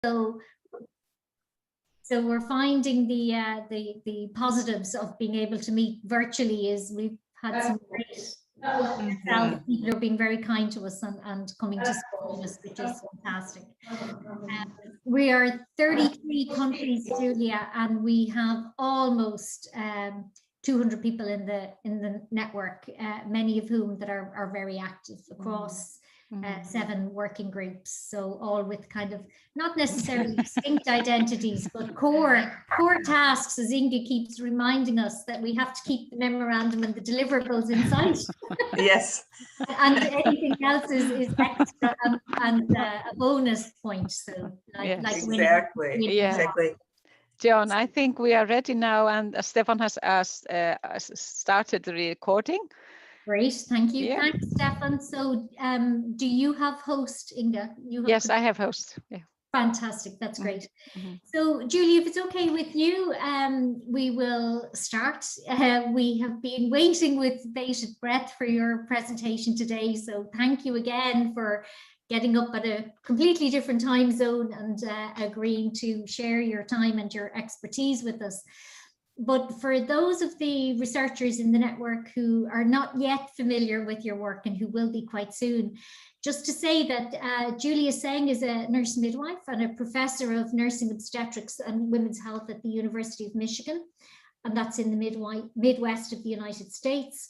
So we're finding the positives of being able to meet virtually is we've had some great people are being very kind to us and coming to support us, which is fantastic. We are 33 countries, Julia, and we have almost 200 people in the network, many of whom that are very active across 7 working groups, so all with kind of not necessarily distinct identities, but core tasks, as Inge keeps reminding us, that we have to keep the memorandum and the deliverables in sight. Yes. And anything else is extra and a bonus point. So like exactly. Exactly. John, I think we are ready now, and Stefan has started the recording. Great, thank you. Yeah. Thanks, Stefan. So do you have host, Inga? Yes, I have host. Yeah. Fantastic, that's great. So Julie, if it's okay with you, we will start. We have been waiting with bated breath for your presentation today, so thank you again for getting up at a completely different time zone and agreeing to share your time and your expertise with us. But for those of the researchers in the network who are not yet familiar with your work and who will be quite soon, just to say that Julia Seng is a nurse midwife and a professor of nursing obstetrics and women's health at the University of Michigan, and that's in the Midwest of the United States.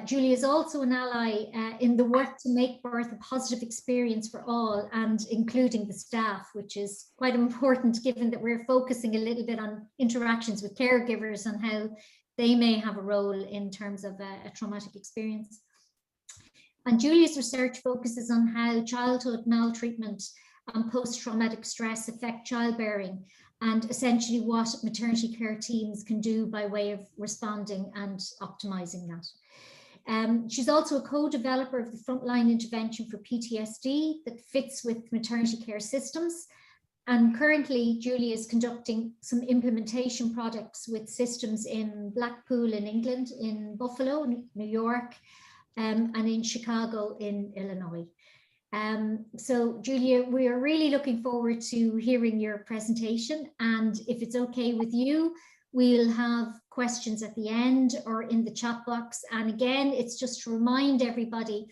Julia is also an ally in the work to make birth a positive experience for all, and including the staff, which is quite important given that we're focusing a little bit on interactions with caregivers and how they may have a role in terms of a traumatic experience. And Julia's research focuses on how childhood maltreatment and post-traumatic stress affect childbearing, and essentially what maternity care teams can do by way of responding and optimizing that. She's also a co-developer of the frontline intervention for PTSD that fits with maternity care systems. And currently, Julia is conducting some implementation projects with systems in Blackpool in England, in Buffalo, New York, and in Chicago in Illinois. So Julia, we are really looking forward to hearing your presentation, and if it's okay with you, we'll have questions at the end or in the chat box. And again, it's just to remind everybody,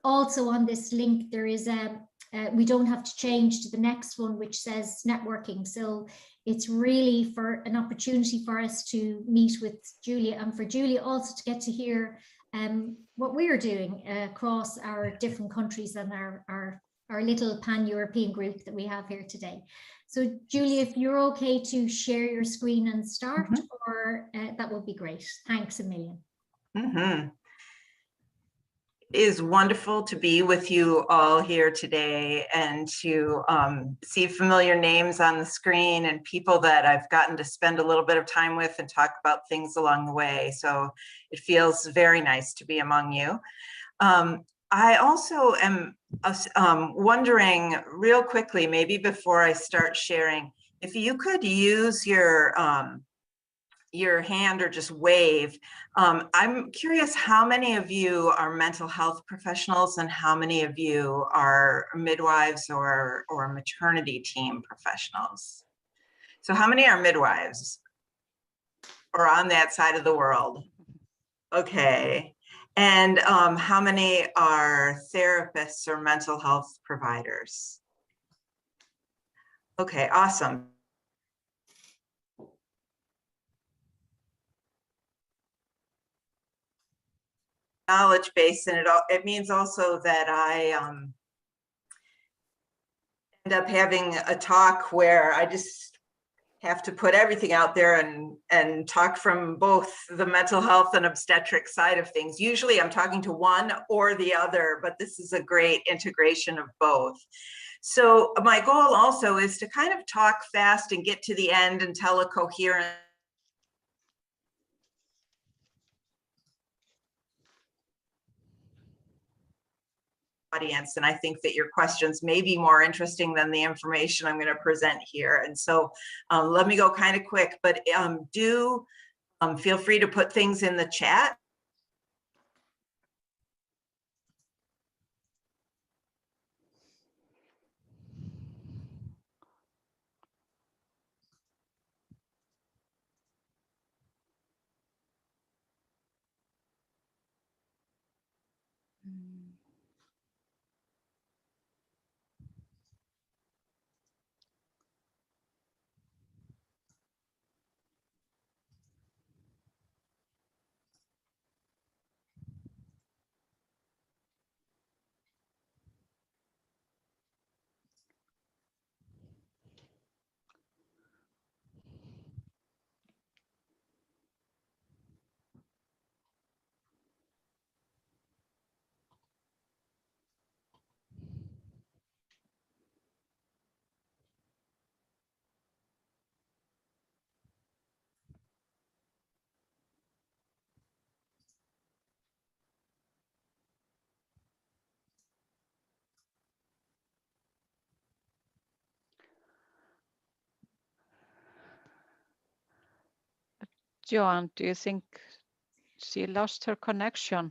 also on this link, there is we don't have to change to the next one, which says networking. So it's really for an opportunity for us to meet with Julia, and for Julia also to get to hear what we're doing across our different countries and our little pan-European group that we have here today. So Julia, if you're okay to share your screen and start, or that would be great. Thanks a million. It is wonderful to be with you all here today and to see familiar names on the screen and people that I've gotten to spend a little bit of time with and talk about things along the way. So it feels very nice to be among you. I also am wondering real quickly, maybe before I start sharing, if you could use your hand or just wave. I'm curious how many of you are mental health professionals and how many of you are midwives or maternity team professionals. So how many are midwives or on that side of the world? Okay. And how many are therapists or mental health providers? Okay, awesome. Knowledge base, and it means also that I end up having a talk where I just have to put everything out there and talk from both the mental health and obstetric side of things. Usually I'm talking to one or the other, but this is a great integration of both. So my goal also is to kind of talk fast and get to the end and tell a coherent audience, and I think that your questions may be more interesting than the information I'm going to present here. And so let me go kind of quick, but do feel free to put things in the chat. Joanne, do you think she lost her connection?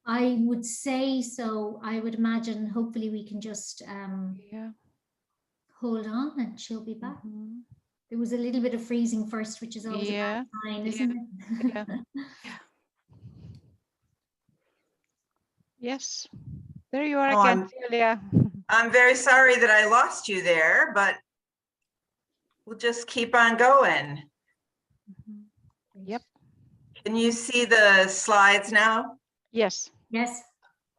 I would say so. I would imagine, hopefully we can just hold on and she'll be back. There was a little bit of freezing first, which is always a bad sign, isn't it? Yeah. Yes, there you are again, Julia. I'm very sorry that I lost you there, but we'll just keep on going. Yep. Can you see the slides now? Yes. Yes.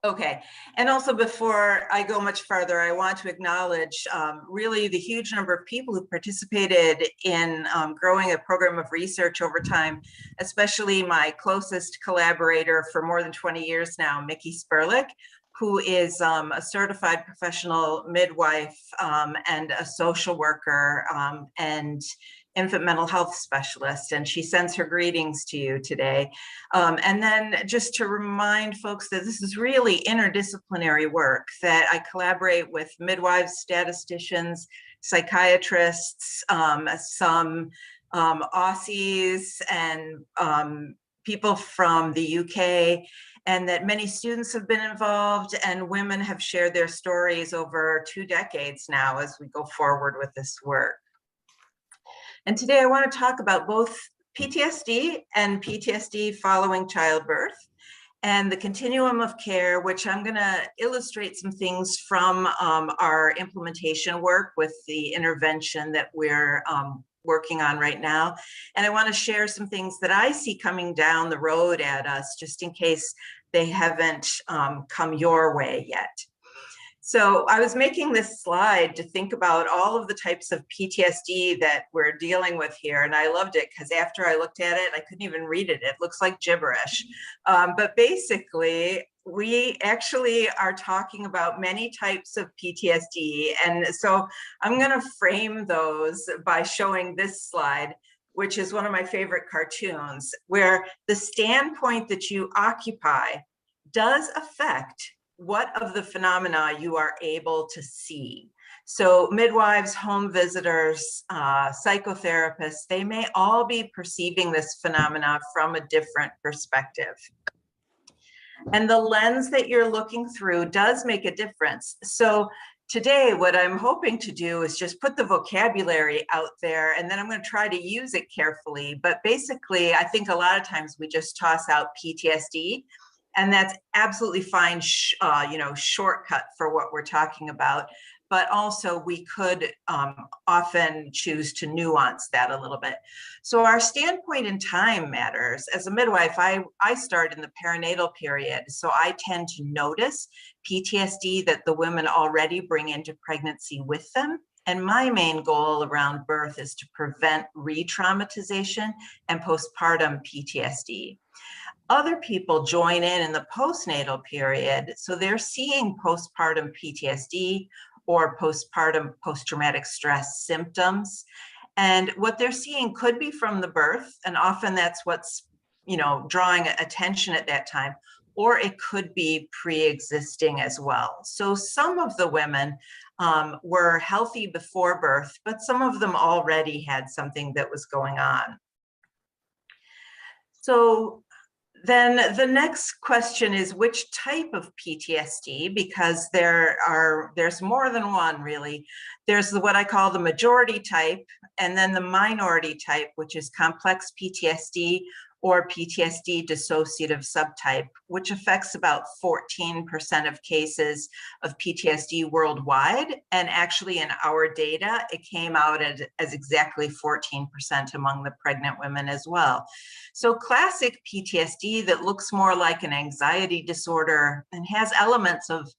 Okay, and also before I go much further, I want to acknowledge really the huge number of people who participated in growing a program of research over time, especially my closest collaborator for more than 20 years now, Mickey Sperlich, who is a certified professional midwife and a social worker and infant mental health specialist, and she sends her greetings to you today. And then just to remind folks that this is really interdisciplinary work, that I collaborate with midwives, statisticians, psychiatrists, some Aussies and people from the UK, and that many students have been involved and women have shared their stories over 2 decades now as we go forward with this work. And today I want to talk about both PTSD and PTSD following childbirth and the continuum of care, which I'm going to illustrate some things from our implementation work with the intervention that we're working on right now. And I want to share some things that I see coming down the road at us, just in case they haven't come your way yet. So I was making this slide to think about all of the types of PTSD that we're dealing with here. And I loved it because after I looked at it, I couldn't even read it. It looks like gibberish. But basically, we actually are talking about many types of PTSD. And so I'm going to frame those by showing this slide, which is one of my favorite cartoons, where the standpoint that you occupy does affect what of the phenomena you are able to see. So midwives, home visitors, psychotherapists, they may all be perceiving this phenomena from a different perspective. And the lens that you're looking through does make a difference. So today, what I'm hoping to do is just put the vocabulary out there, and then I'm going to try to use it carefully. But basically, I think a lot of times we just toss out PTSD, and that's absolutely fine, shortcut for what we're talking about. But also we could often choose to nuance that a little bit. So our standpoint in time matters. As a midwife, I start in the perinatal period. So I tend to notice PTSD that the women already bring into pregnancy with them. And my main goal around birth is to prevent re-traumatization and postpartum PTSD. Other people join in the postnatal period, so they're seeing postpartum PTSD or postpartum post-traumatic stress symptoms. And what they're seeing could be from the birth, and often that's what's, drawing attention at that time, or it could be pre-existing as well. So some of the women were healthy before birth, but some of them already had something that was going on. So then the next question is which type of PTSD, because there's more than one really. There's what I call the majority type, and then the minority type, which is complex PTSD or PTSD dissociative subtype, which affects about 14% of cases of PTSD worldwide. And actually in our data, it came out as exactly 14% among the pregnant women as well. So classic PTSD that looks more like an anxiety disorder and has elements of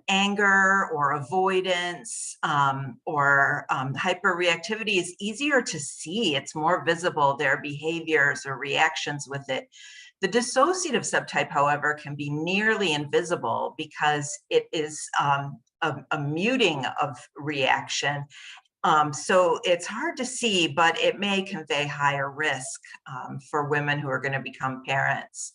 anger or avoidance or hyperreactivity is easier to see. It's more visible, their behaviors or reactions with it. The dissociative subtype, however, can be nearly invisible because it is a muting of reaction. So it's hard to see, but it may convey higher risk for women who are going to become parents.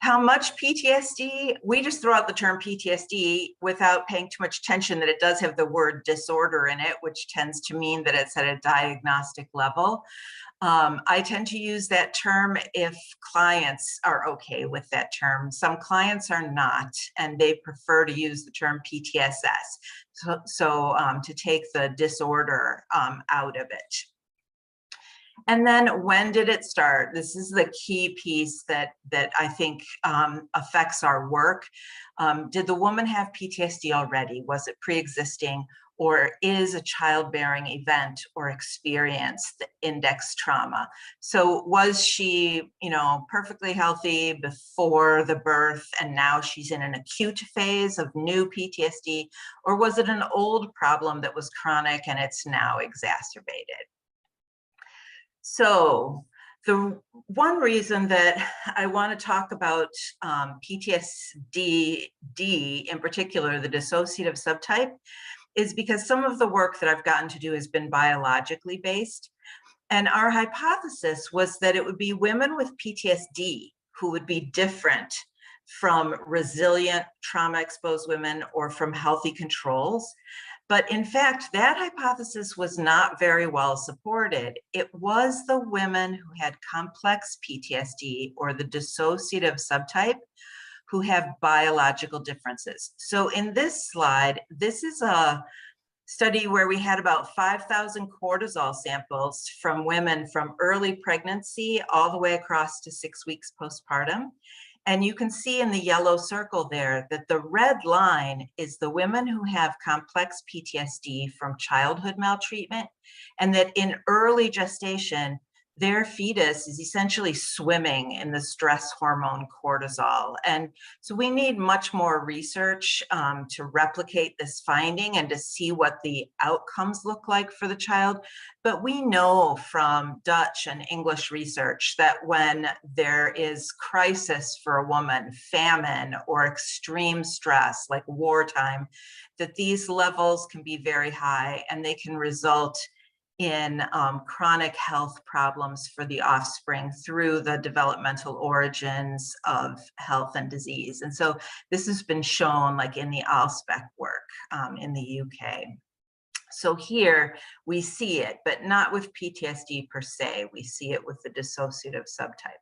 How much PTSD? We just throw out the term PTSD without paying too much attention that it does have the word disorder in it, which tends to mean that it's at a diagnostic level. I tend to use that term if clients are okay with that term. Some clients are not, and they prefer to use the term PTSS, so to take the disorder out of it. And then when did it start? This is the key piece that I think affects our work. Did the woman have PTSD already? Was it pre-existing? Or is a childbearing event or experience the index trauma? So was she, perfectly healthy before the birth and now she's in an acute phase of new PTSD? Or was it an old problem that was chronic and it's now exacerbated? So the one reason that I want to talk about PTSD in particular, the dissociative subtype, is because some of the work that I've gotten to do has been biologically based. And our hypothesis was that it would be women with PTSD who would be different from resilient trauma-exposed women or from healthy controls. But in fact, that hypothesis was not very well supported. It was the women who had complex PTSD or the dissociative subtype who have biological differences. So in this slide, this is a study where we had about 5,000 cortisol samples from women from early pregnancy all the way across to 6 weeks postpartum. And you can see in the yellow circle there that the red line is the women who have complex PTSD from childhood maltreatment, and that in early gestation, their fetus is essentially swimming in the stress hormone cortisol. And so we need much more research to replicate this finding and to see what the outcomes look like for the child. But we know from Dutch and English research that when there is crisis for a woman, famine or extreme stress like wartime, that these levels can be very high and they can result in chronic health problems for the offspring through the developmental origins of health and disease. And so this has been shown like in the ALSPEC work in the UK. So here we see it, but not with PTSD per se. We see it with the dissociative subtype.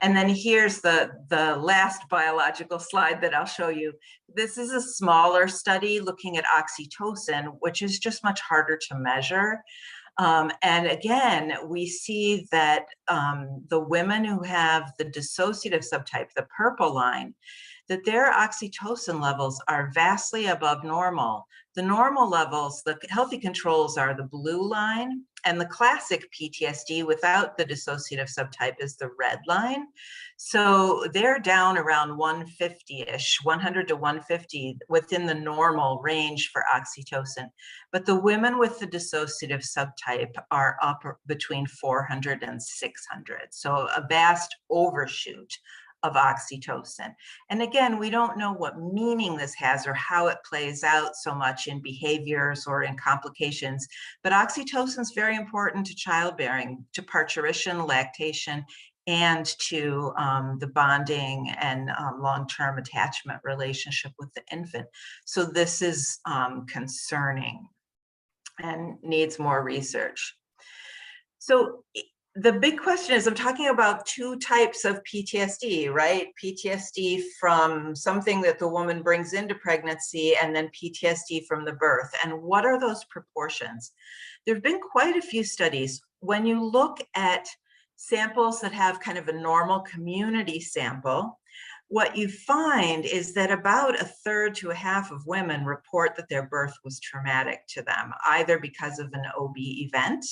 And then here's the last biological slide that I'll show you. This is a smaller study looking at oxytocin, which is just much harder to measure. And again, we see that the women who have the dissociative subtype, the purple line, that their oxytocin levels are vastly above normal. The normal levels, the healthy controls, are the blue line, and the classic PTSD without the dissociative subtype is the red line. So they're down around 150-ish, 100 to 150 within the normal range for oxytocin. But the women with the dissociative subtype are up between 400 and 600. So a vast overshoot of oxytocin. And again, we don't know what meaning this has or how it plays out so much in behaviors or in complications, but oxytocin is very important to childbearing, to parturition, lactation, and to the bonding and long-term attachment relationship with the infant. So this is concerning and needs more research. So the big question is, I'm talking about two types of PTSD, right? PTSD from something that the woman brings into pregnancy and then PTSD from the birth. And what are those proportions? There have been quite a few studies. When you look at samples that have kind of a normal community sample, what you find is that about a third to a half of women report that their birth was traumatic to them, either because of an OB event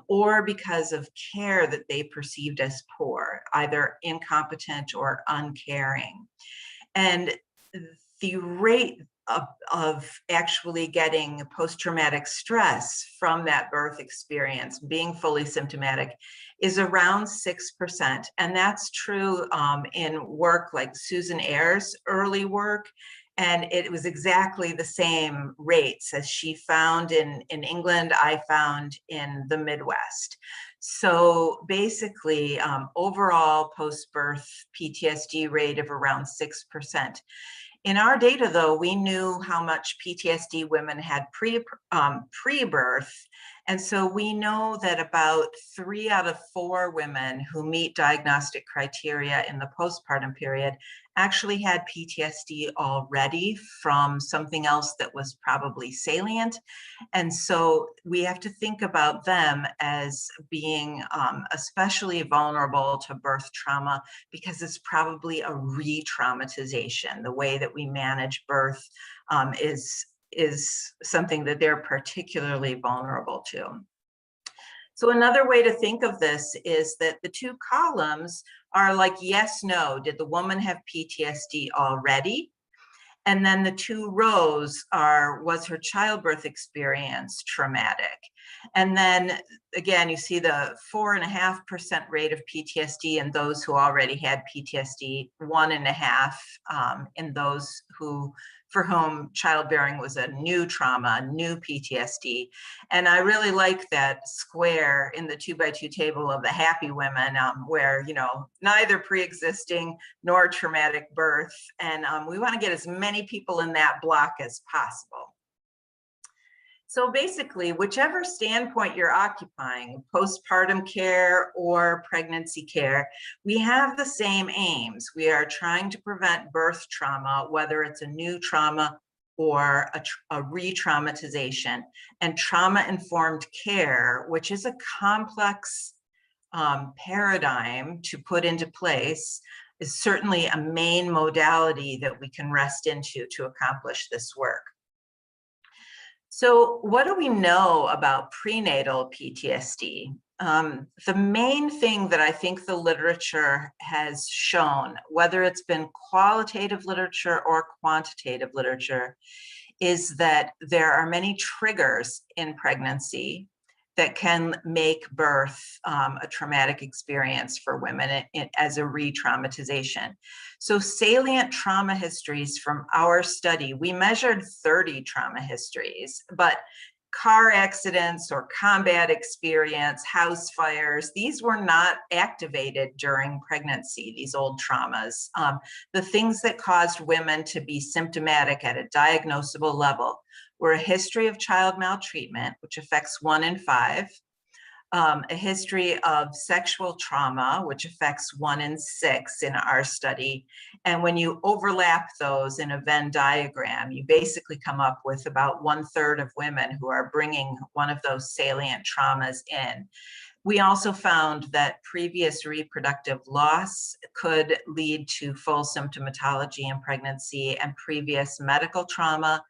or because of care that they perceived as poor, either incompetent or uncaring. And the rate of actually getting post-traumatic stress from that birth experience, being fully symptomatic, is around 6%. And that's true in work like Susan Ayer's early work. And it was exactly the same rates as she found in England, I found in the Midwest. So basically, overall post-birth PTSD rate of around 6%. In our data, though, we knew how much PTSD women had pre-birth. And so we know that about 3 out of 4 women who meet diagnostic criteria in the postpartum period actually had PTSD already from something else that was probably salient. And so we have to think about them as being especially vulnerable to birth trauma, because it's probably a re-traumatization. The way that we manage birth is something that they're particularly vulnerable to. So another way to think of this is that the 2 columns are like yes, no. Did the woman have PTSD already? And then the 2 rows are, was her childbirth experience traumatic? And then again, you see the 4.5% rate of PTSD in those who already had PTSD, 1.5% in those for whom childbearing was a new trauma, new PTSD. And I really like that square in the 2x2 table of the happy women, where, you know, neither pre-existing nor traumatic birth. And we want to get as many people in that block as possible. So basically, whichever standpoint you're occupying, postpartum care or pregnancy care, we have the same aims. We are trying to prevent birth trauma, whether it's a new trauma or a re-traumatization. And trauma-informed care, which is a complex paradigm to put into place, is certainly a main modality that we can rest into to accomplish this work. So what do we know about prenatal PTSD? The main thing that I think the literature has shown, whether it's been qualitative literature or quantitative literature, is that there are many triggers in pregnancy that can make birth a traumatic experience for women as a re-traumatization. So salient trauma histories from our study, we measured 30 trauma histories, but car accidents or combat experience, house fires, these were not activated during pregnancy, these old traumas. The things that caused women to be symptomatic at a diagnosable level were a history of child maltreatment, which affects 1 in 5, a history of sexual trauma, which affects 1 in 6 in our study. And when you overlap those in a Venn diagram, you basically come up with about 1/3 of women who are bringing one of those salient traumas in. We also found that previous reproductive loss could lead to full symptomatology in pregnancy and previous medical trauma.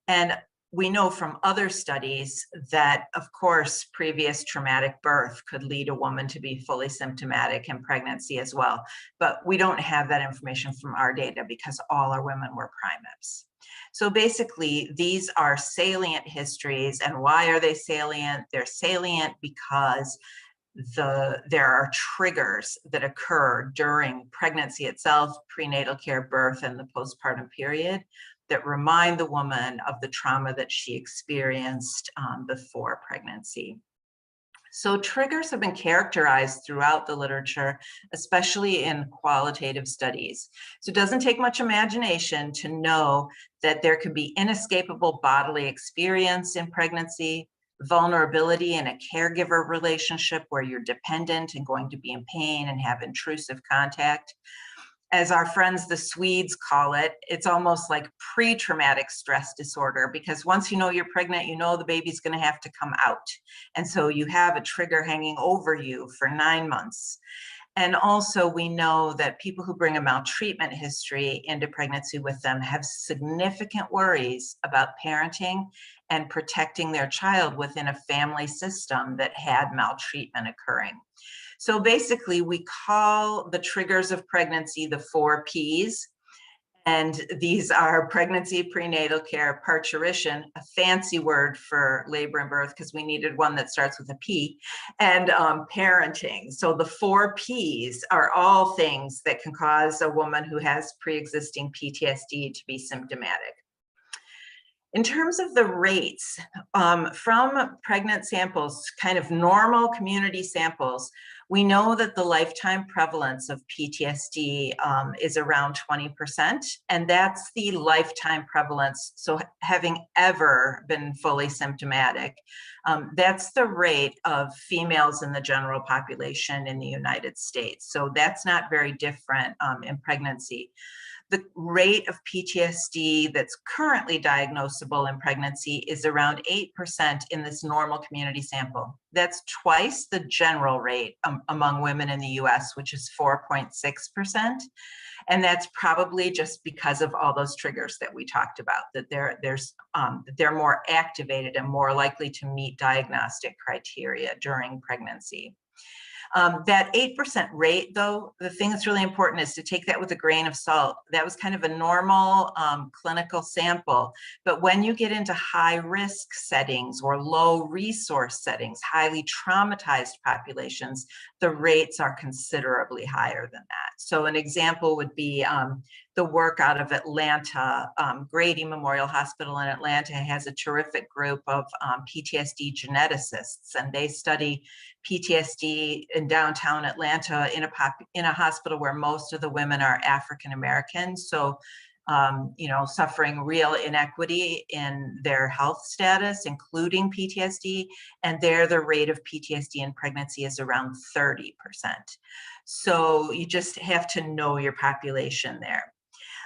And we know from other studies that, of course, previous traumatic birth could lead a woman to be fully symptomatic in pregnancy as well. But we don't have that information from our data because all our women were primips. So basically, these are salient histories. And why are they salient? They're salient because there are triggers that occur during pregnancy itself, prenatal care, birth, and the postpartum period that remind the woman of the trauma that she experienced before pregnancy. So triggers have been characterized throughout the literature, especially in qualitative studies. So it doesn't take much imagination to know that there could be inescapable bodily experience in pregnancy, vulnerability in a caregiver relationship where you're dependent and going to be in pain and have intrusive contact, as our friends, the Swedes call it, it's almost like pre-traumatic stress disorder, because once you know you're pregnant, you know the baby's going to have to come out. And so you have a trigger hanging over you for 9 months. And also we know that people who bring a maltreatment history into pregnancy with them have significant worries about parenting and protecting their child within a family system that had maltreatment occurring. So basically, we call the triggers of pregnancy the 4 Ps. And these are pregnancy, prenatal care, parturition, a fancy word for labor and birth because we needed one that starts with a P, and parenting. So the 4 Ps are all things that can cause a woman who has pre-existing PTSD to be symptomatic. In terms of the rates, from pregnant samples, kind of normal community samples, we know that the lifetime prevalence of PTSD is around 20%, and that's the lifetime prevalence. So having ever been fully symptomatic, that's the rate of females in the general population in the United States. So that's not very different in pregnancy. The rate of PTSD that's currently diagnosable in pregnancy is around 8% in this normal community sample. That's twice the general rate among women in the US, which is 4.6%. And that's probably just because of all those triggers that we talked about, that they're more activated and more likely to meet diagnostic criteria during pregnancy. That 8% rate, though, the thing that's really important is to take that with a grain of salt. That was kind of a normal clinical sample. But when you get into high risk settings or low resource settings, highly traumatized populations, the rates are considerably higher than that. So an example would be the work out of Atlanta. Grady Memorial Hospital in Atlanta has a terrific group of PTSD geneticists, and they study PTSD in downtown Atlanta in a hospital where most of the women are African American. So, suffering real inequity in their health status, including PTSD, and there the rate of PTSD in pregnancy is around 30%. So you just have to know your population there.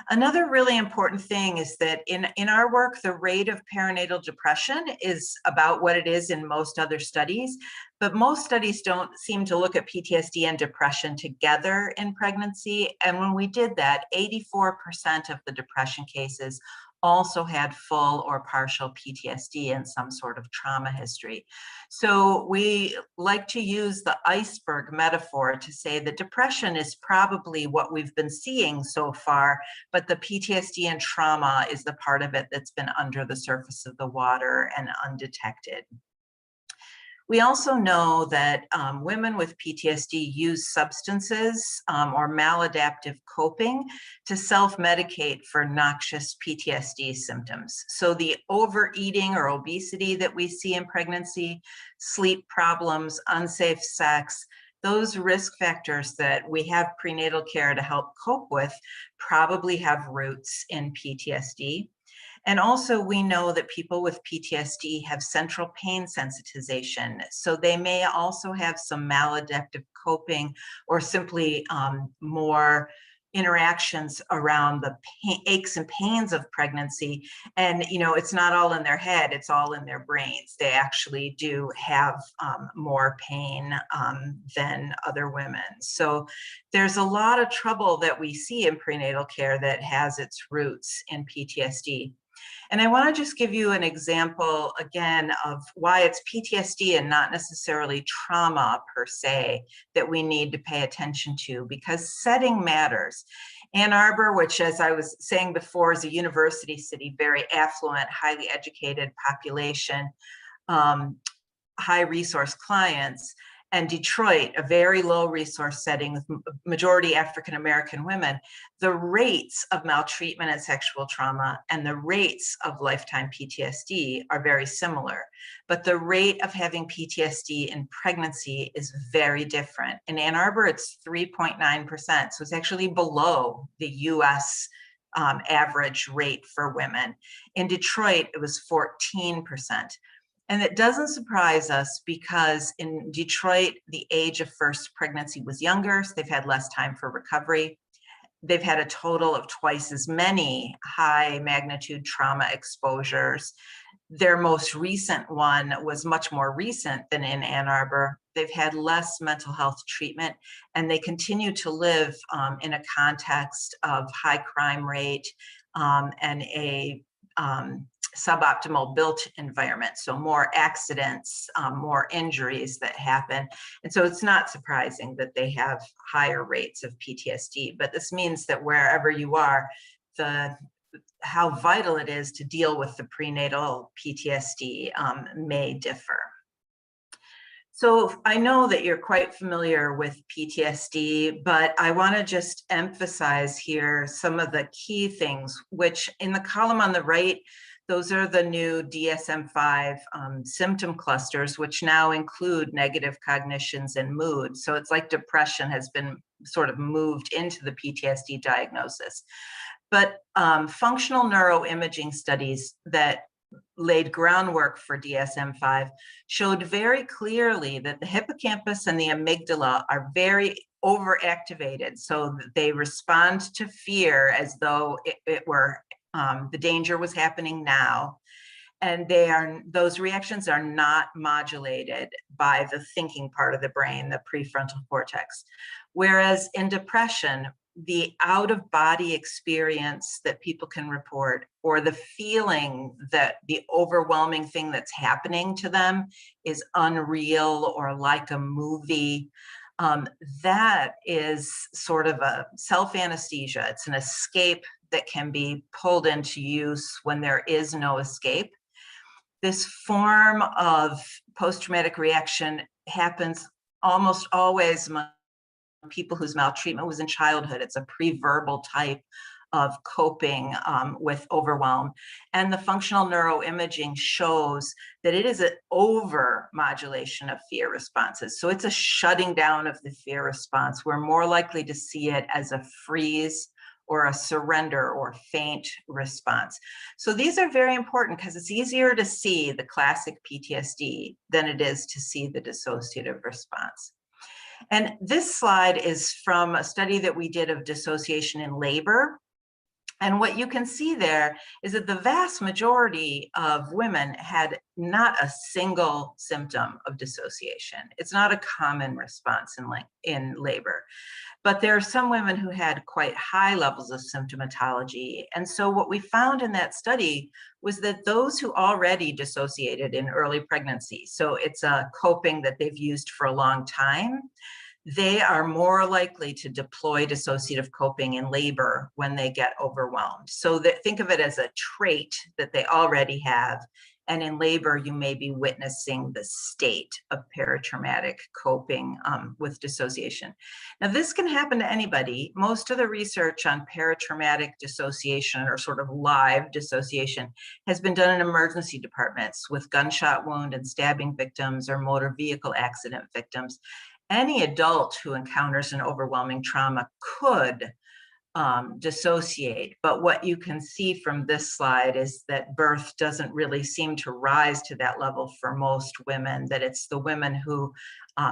Another really important thing is that in our work, the rate of perinatal depression is about what it is in most other studies, but most studies don't seem to look at PTSD and depression together in pregnancy. And when we did that, 84% of the depression cases also had full or partial PTSD and some sort of trauma history. So we like to use the iceberg metaphor to say that depression is probably what we've been seeing so far, but the PTSD and trauma is the part of it that's been under the surface of the water and undetected. We also know that women with PTSD use substances or maladaptive coping to self-medicate for noxious PTSD symptoms. So the overeating or obesity that we see in pregnancy, sleep problems, unsafe sex, those risk factors that we have prenatal care to help cope with probably have roots in PTSD. And also we know that people with PTSD have central pain sensitization. So they may also have some maladaptive coping or simply more interactions around the aches and pains of pregnancy. And, it's not all in their head, it's all in their brains. They actually do have more pain than other women. So there's a lot of trouble that we see in prenatal care that has its roots in PTSD. And I want to just give you an example again of why it's PTSD and not necessarily trauma per se that we need to pay attention to, because setting matters. Ann Arbor, which, as I was saying before, is a university city, very affluent, highly educated population, high resource clients, and Detroit, a very low resource setting with majority African American women, the rates of maltreatment and sexual trauma and the rates of lifetime PTSD are very similar. But the rate of having PTSD in pregnancy is very different. In Ann Arbor, it's 3.9%. So it's actually below the US average rate for women. In Detroit, it was 14%. And it doesn't surprise us because in Detroit, the age of first pregnancy was younger, so they've had less time for recovery. they've had a total of twice as many high magnitude trauma exposures. Their most recent one was much more recent than in Ann Arbor. They've had less mental health treatment, and they continue to live in a context of high crime rate and a suboptimal built environment. So more accidents, more injuries that happen. And so it's not surprising that they have higher rates of PTSD, but this means that wherever you are, how vital it is to deal with the prenatal PTSD may differ. So I know that you're quite familiar with PTSD, but I want to just emphasize here some of the key things, which in the column on the right, those are the new DSM-5 symptom clusters, which now include negative cognitions and mood. So it's like depression has been sort of moved into the PTSD diagnosis. But functional neuroimaging studies that laid groundwork for DSM-5 showed very clearly that the hippocampus and the amygdala are very overactivated. So they respond to fear as though it were the danger was happening now. And those reactions are not modulated by the thinking part of the brain, the prefrontal cortex. Whereas in depression, the out-of-body experience that people can report, or the feeling that the overwhelming thing that's happening to them is unreal or like a movie, that is sort of a self-anesthesia. It's an escape that can be pulled into use when there is no escape. This form of post-traumatic reaction happens almost always among people whose maltreatment was in childhood. It's a pre-verbal type of coping with overwhelm. And the functional neuroimaging shows that it is an over-modulation of fear responses. So it's a shutting down of the fear response. We're more likely to see it as a freeze or a surrender or faint response. So these are very important because it's easier to see the classic PTSD than it is to see the dissociative response. And this slide is from a study that we did of dissociation in labor. And what you can see there is that the vast majority of women had not a single symptom of dissociation. It's not a common response in labor. But there are some women who had quite high levels of symptomatology. And so what we found in that study was that those who already dissociated in early pregnancy, so it's a coping that they've used for a long time, they are more likely to deploy dissociative coping in labor when they get overwhelmed. So think of it as a trait that they already have. And in labor, you may be witnessing the state of paratraumatic coping with dissociation. Now, this can happen to anybody. Most of the research on paratraumatic dissociation, or sort of live dissociation, has been done in emergency departments with gunshot wound and stabbing victims or motor vehicle accident victims. Any adult who encounters an overwhelming trauma could dissociate. But what you can see from this slide is that birth doesn't really seem to rise to that level for most women, that it's the women who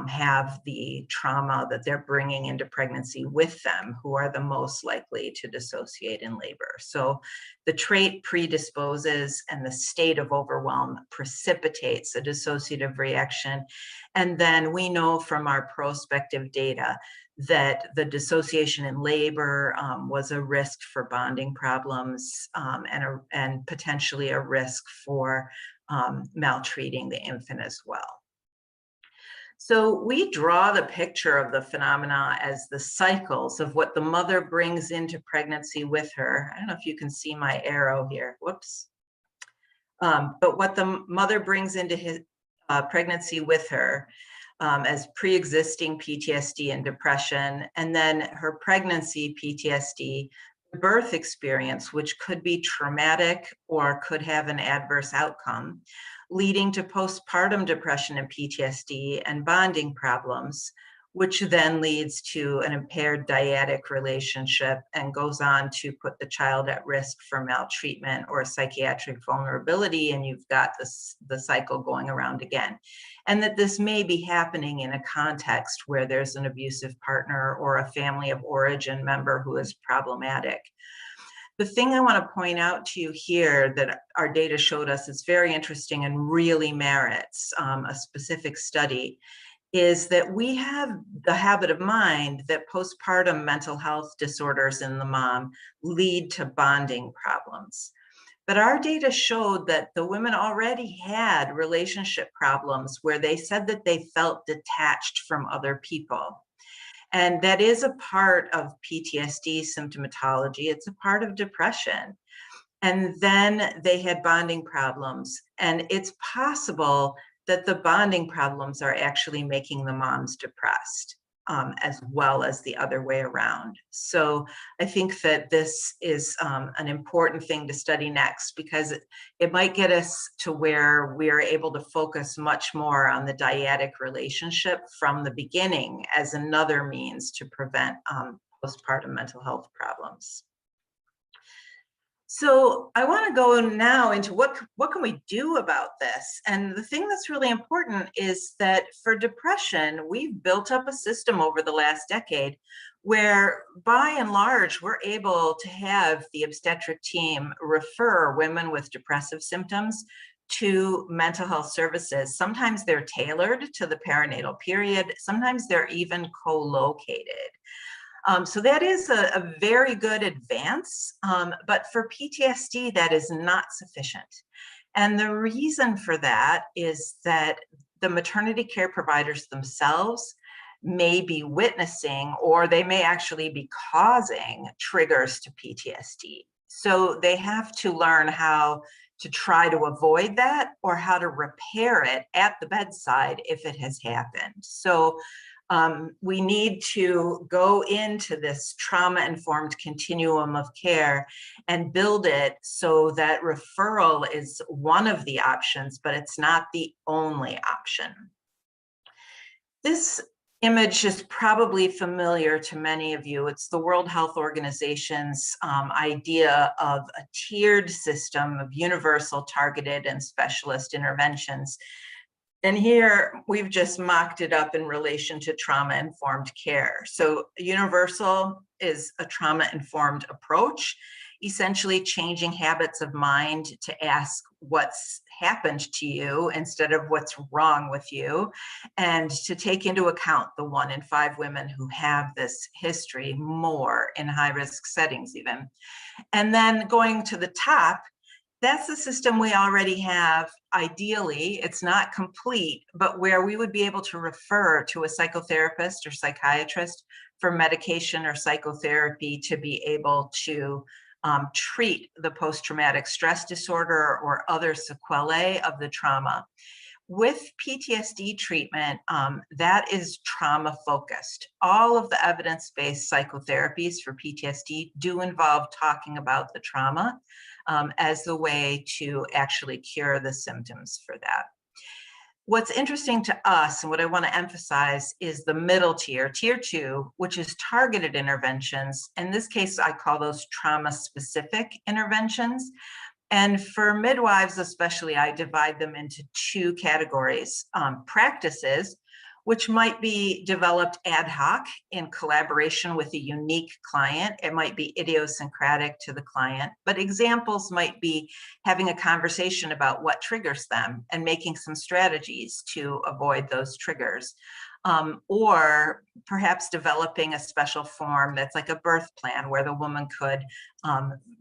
have the trauma that they're bringing into pregnancy with them who are the most likely to dissociate in labor. So the trait predisposes, and the state of overwhelm precipitates a dissociative reaction. And then we know from our prospective data that the dissociation in labor was a risk for bonding problems and potentially a risk for maltreating the infant as well. So we draw the picture of the phenomena as the cycles of what the mother brings into pregnancy with her. I don't know if you can see my arrow here, whoops. But what the mother brings into pregnancy with her as pre-existing PTSD and depression, and then her pregnancy PTSD, birth experience, which could be traumatic or could have an adverse outcome, leading to postpartum depression and PTSD and bonding problems, which then leads to an impaired dyadic relationship and goes on to put the child at risk for maltreatment or psychiatric vulnerability, and you've got the cycle going around again. And that this may be happening in a context where there's an abusive partner or a family of origin member who is problematic. The thing I want to point out to you here that our data showed us is very interesting and really merits a specific study is that we have the habit of mind that postpartum mental health disorders in the mom lead to bonding problems. But our data showed that the women already had relationship problems where they said that they felt detached from other people. And that is a part of PTSD symptomatology. It's a part of depression. And then they had bonding problems. And it's possible that the bonding problems are actually making the moms depressed, as well as the other way around. So I think that this is an important thing to study next, because it might get us to where we are able to focus much more on the dyadic relationship from the beginning as another means to prevent postpartum mental health problems. So I want to go now into what can we do about this? And the thing that's really important is that for depression, we've built up a system over the last decade where by and large, we're able to have the obstetric team refer women with depressive symptoms to mental health services. Sometimes they're tailored to the perinatal period. Sometimes they're even co-located. So that is a very good advance, but for PTSD, that is not sufficient. And the reason for that is that the maternity care providers themselves may be witnessing, or they may actually be causing triggers to PTSD. So they have to learn how to try to avoid that or how to repair it at the bedside if it has happened. So we need to go into this trauma-informed continuum of care and build it so that referral is one of the options, but it's not the only option. This image is probably familiar to many of you. It's the World Health Organization's idea of a tiered system of universal, targeted, and specialist interventions. And here we've just mocked it up in relation to trauma-informed care. So universal is a trauma-informed approach, essentially changing habits of mind to ask what's happened to you instead of what's wrong with you, and to take into account the 1 in 5 women who have this history more in high-risk settings even. And then going to the top, that's the system we already have. Ideally, it's not complete, but where we would be able to refer to a psychotherapist or psychiatrist for medication or psychotherapy to be able to treat the post-traumatic stress disorder or other sequelae of the trauma. With PTSD treatment, that is trauma-focused. All of the evidence-based psychotherapies for PTSD do involve talking about the trauma as the way to actually cure the symptoms for that. What's interesting to us, and what I want to emphasize, is the middle tier, tier 2, which is targeted interventions. In this case, I call those trauma-specific interventions. And for midwives especially, I divide them into 2 categories. Practices, which might be developed ad hoc in collaboration with a unique client. It might be idiosyncratic to the client, but examples might be having a conversation about what triggers them and making some strategies to avoid those triggers. Or perhaps developing a special form that's like a birth plan where the woman could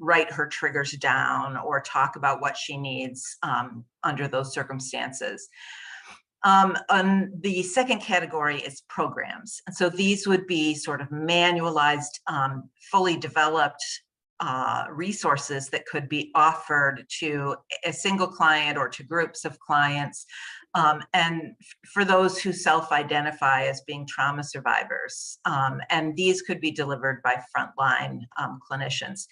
write her triggers down or talk about what she needs under those circumstances. And the second category is programs. And so these would be sort of manualized, fully developed resources that could be offered to a single client or to groups of clients. And for those who self-identify as being trauma survivors. And these could be delivered by frontline clinicians.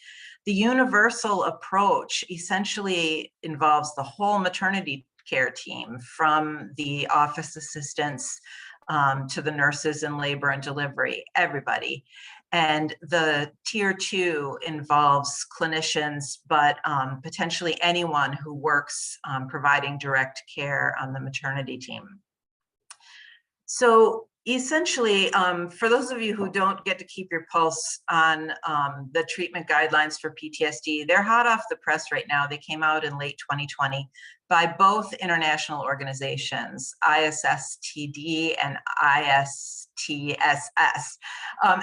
The universal approach essentially involves the whole maternity care team, from the office assistants to the nurses in labor and delivery, everybody. And the tier 2 involves clinicians, but potentially anyone who works providing direct care on the maternity team. So essentially, for those of you who don't get to keep your pulse on the treatment guidelines for PTSD, they're hot off the press right now. They came out in late 2020 by both international organizations, ISSTD and ISTSS.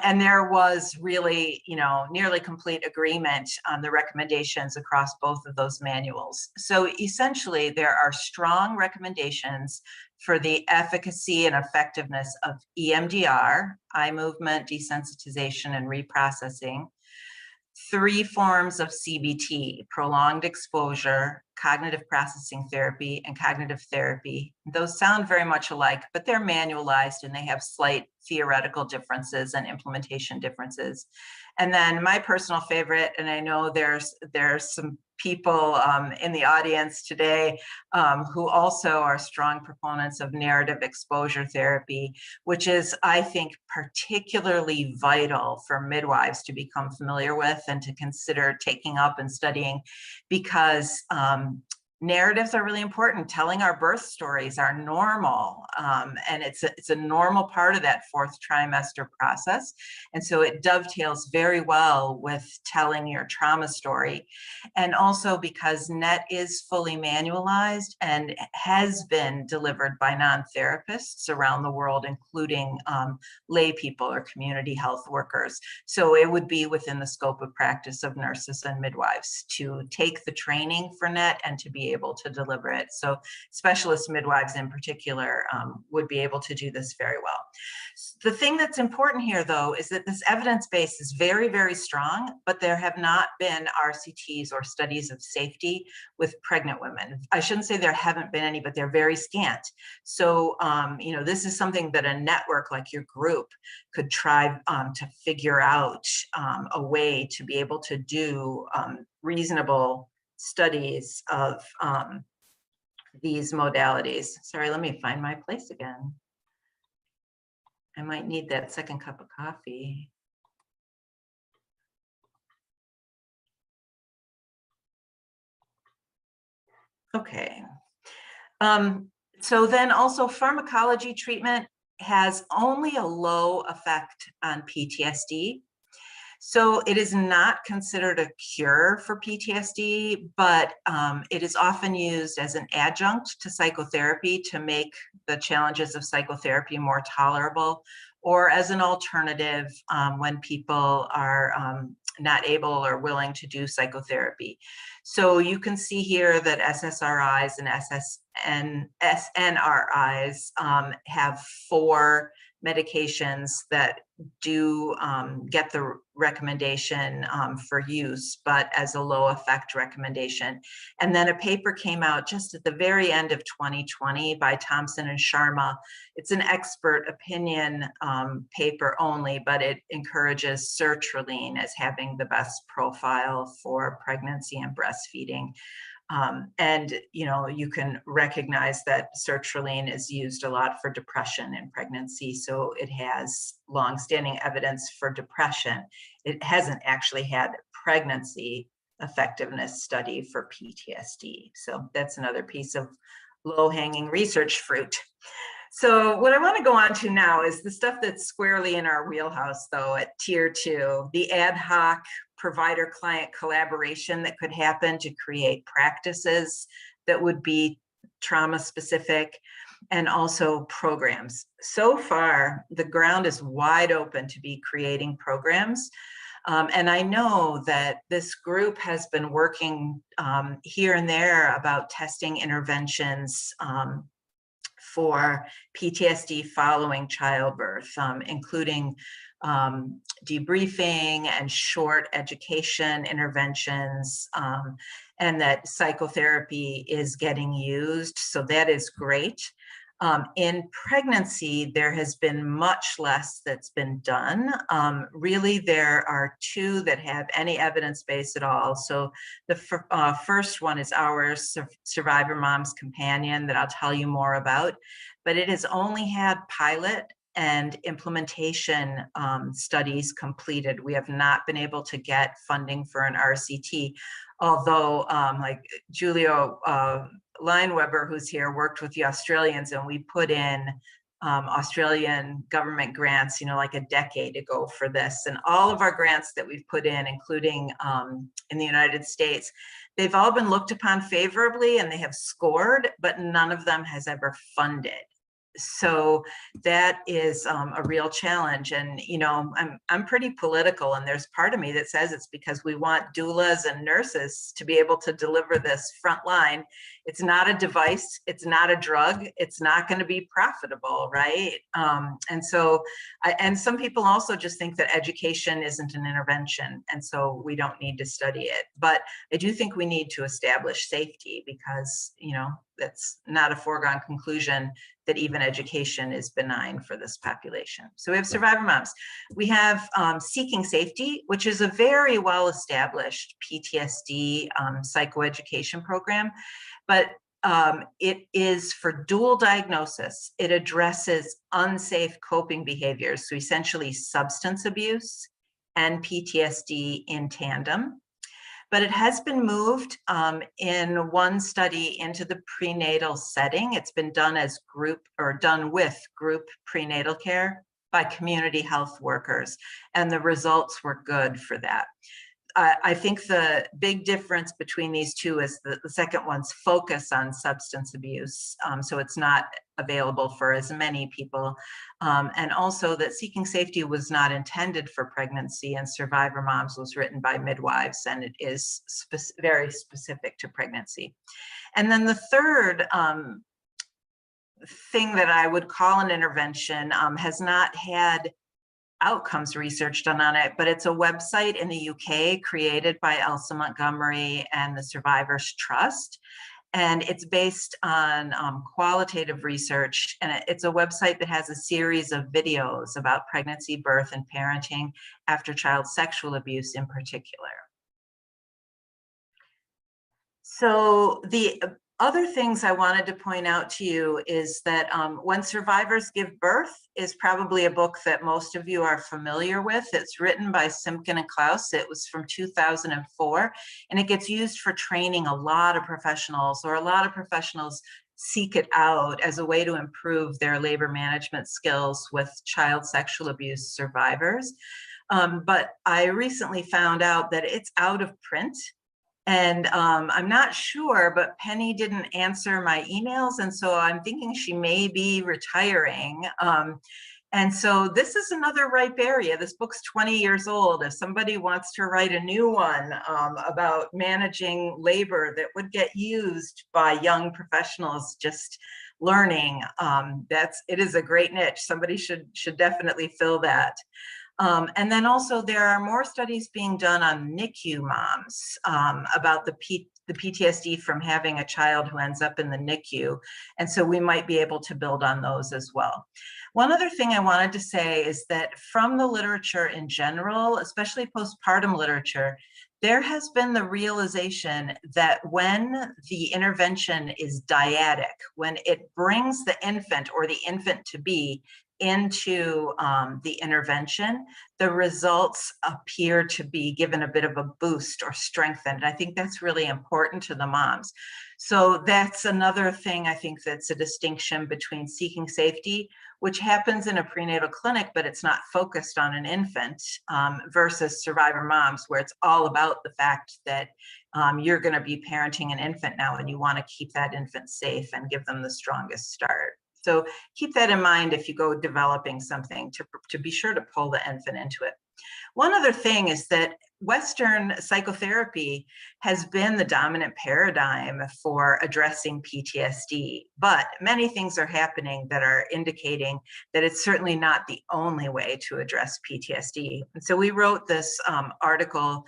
And there was really, nearly complete agreement on the recommendations across both of those manuals. So essentially, there are strong recommendations for the efficacy and effectiveness of EMDR, eye movement desensitization and reprocessing, 3 forms of CBT, prolonged exposure, cognitive processing therapy, and cognitive therapy. Those sound very much alike, but they're manualized and they have slight theoretical differences and implementation differences. And then my personal favorite, and I know there's some people in the audience today who also are strong proponents of narrative exposure therapy, which is, I think, particularly vital for midwives to become familiar with and to consider taking up and studying, because narratives are really important. Telling our birth stories are normal, and it's a normal part of that 4th trimester process. And so it dovetails very well with telling your trauma story. And also because NET is fully manualized and has been delivered by non-therapists around the world, including lay people or community health workers. So it would be within the scope of practice of nurses and midwives to take the training for NET and to be able to deliver it. So specialist midwives in particular would be able to do this very well. The thing that's important here, though, is that this evidence base is very, very strong, but there have not been RCTs or studies of safety with pregnant women. I shouldn't say there haven't been any, but they're very scant. So, this is something that a network like your group could try to figure out a way to be able to do reasonable studies of these modalities. Sorry, let me find my place again. I might need that second cup of coffee. Okay. So then also pharmacology treatment has only a low effect on PTSD. So it is not considered a cure for PTSD, but it is often used as an adjunct to psychotherapy to make the challenges of psychotherapy more tolerable, or as an alternative when people are not able or willing to do psychotherapy. So you can see here that SSRIs and SNRIs have 4 medications that do get the recommendation for use, but as a low effect recommendation. And then a paper came out just at the very end of 2020 by Thompson and Sharma. It's an expert opinion paper only, but it encourages sertraline as having the best profile for pregnancy and breastfeeding. And you can recognize that sertraline is used a lot for depression in pregnancy, so it has long-standing evidence for depression. It hasn't actually had pregnancy effectiveness study for PTSD. So that's another piece of low-hanging research fruit. So what I want to go on to now is the stuff that's squarely in our wheelhouse, though, at tier 2, the ad hoc provider-client collaboration that could happen to create practices that would be trauma-specific, and also programs. So far, the ground is wide open to be creating programs. And I know that this group has been working here and there about testing interventions for PTSD following childbirth, including debriefing and short education interventions, and that psychotherapy is getting used. So that is great. In pregnancy, there has been much less that's been done. Really, there are two that have any evidence base at all. So the first one is our Survivor Moms Companion that I'll tell you more about, but it has only had pilot and implementation studies completed. We have not been able to get funding for an RCT, although like Julio Lineweber, who's here, worked with the Australians, and we put in Australian government grants, like a decade ago for this. And all of our grants that we've put in, including in the United States, they've all been looked upon favorably and they have scored, but none of them has ever funded. So that is a real challenge. And, I'm pretty political, and there's part of me that says it's because we want doulas and nurses to be able to deliver this front line. It's not a device, it's not a drug, it's not going to be profitable, right? And some people also just think that education isn't an intervention, and so we don't need to study it. But I do think we need to establish safety, because, that's not a foregone conclusion that even education is benign for this population. So we have Survivor Moms. We have Seeking Safety, which is a very well-established PTSD psychoeducation program, but it is for dual diagnosis. It addresses unsafe coping behaviors, so essentially substance abuse and PTSD in tandem. But it has been moved in one study into the prenatal setting. It's been done as done with group prenatal care by community health workers, and the results were good for that. I think the big difference between these two is the second one's focus on substance abuse. So it's not available for as many people. And also that Seeking Safety was not intended for pregnancy, and Survivor Moms was written by midwives, and it is very specific to pregnancy. And then the third thing that I would call an intervention has not had outcomes research done on it, but it's a website in the UK created by Elsa Montgomery and the Survivors Trust. And it's based on qualitative research. And it's a website that has a series of videos about pregnancy, birth, and parenting after child sexual abuse in particular. So the other things I wanted to point out to you is that When Survivors Give Birth is probably a book that most of you are familiar with. It's written by Simpkin and Klaus. It was from 2004, and it gets used for training a lot of professionals, or a lot of professionals seek it out as a way to improve their labor management skills with child sexual abuse survivors. But I recently found out that it's out of print. And I'm not sure, but Penny didn't answer my emails. And so I'm thinking she may be retiring. And so this is another ripe area. This book's 20 years old. If somebody wants to write a new one about managing labor that would get used by young professionals just learning, it is a great niche. Somebody should definitely fill that. And then also there are more studies being done on NICU moms about the PTSD from having a child who ends up in the NICU. And so we might be able to build on those as well. One other thing I wanted to say is that from the literature in general, especially postpartum literature, there has been the realization that when the intervention is dyadic, when it brings the infant or the infant to be into the intervention, the results appear to be given a bit of a boost or strengthened. I think that's really important to the moms. So that's another thing I think that's a distinction between Seeking Safety, which happens in a prenatal clinic, but it's not focused on an infant, versus Survivor Moms, where it's all about the fact that you're going to be parenting an infant now, and you want to keep that infant safe and give them the strongest start. So keep that in mind if you go developing something, to be sure to pull the infant into it. One other thing is that Western psychotherapy has been the dominant paradigm for addressing PTSD, but many things are happening that are indicating that it's certainly not the only way to address PTSD. And so we wrote this article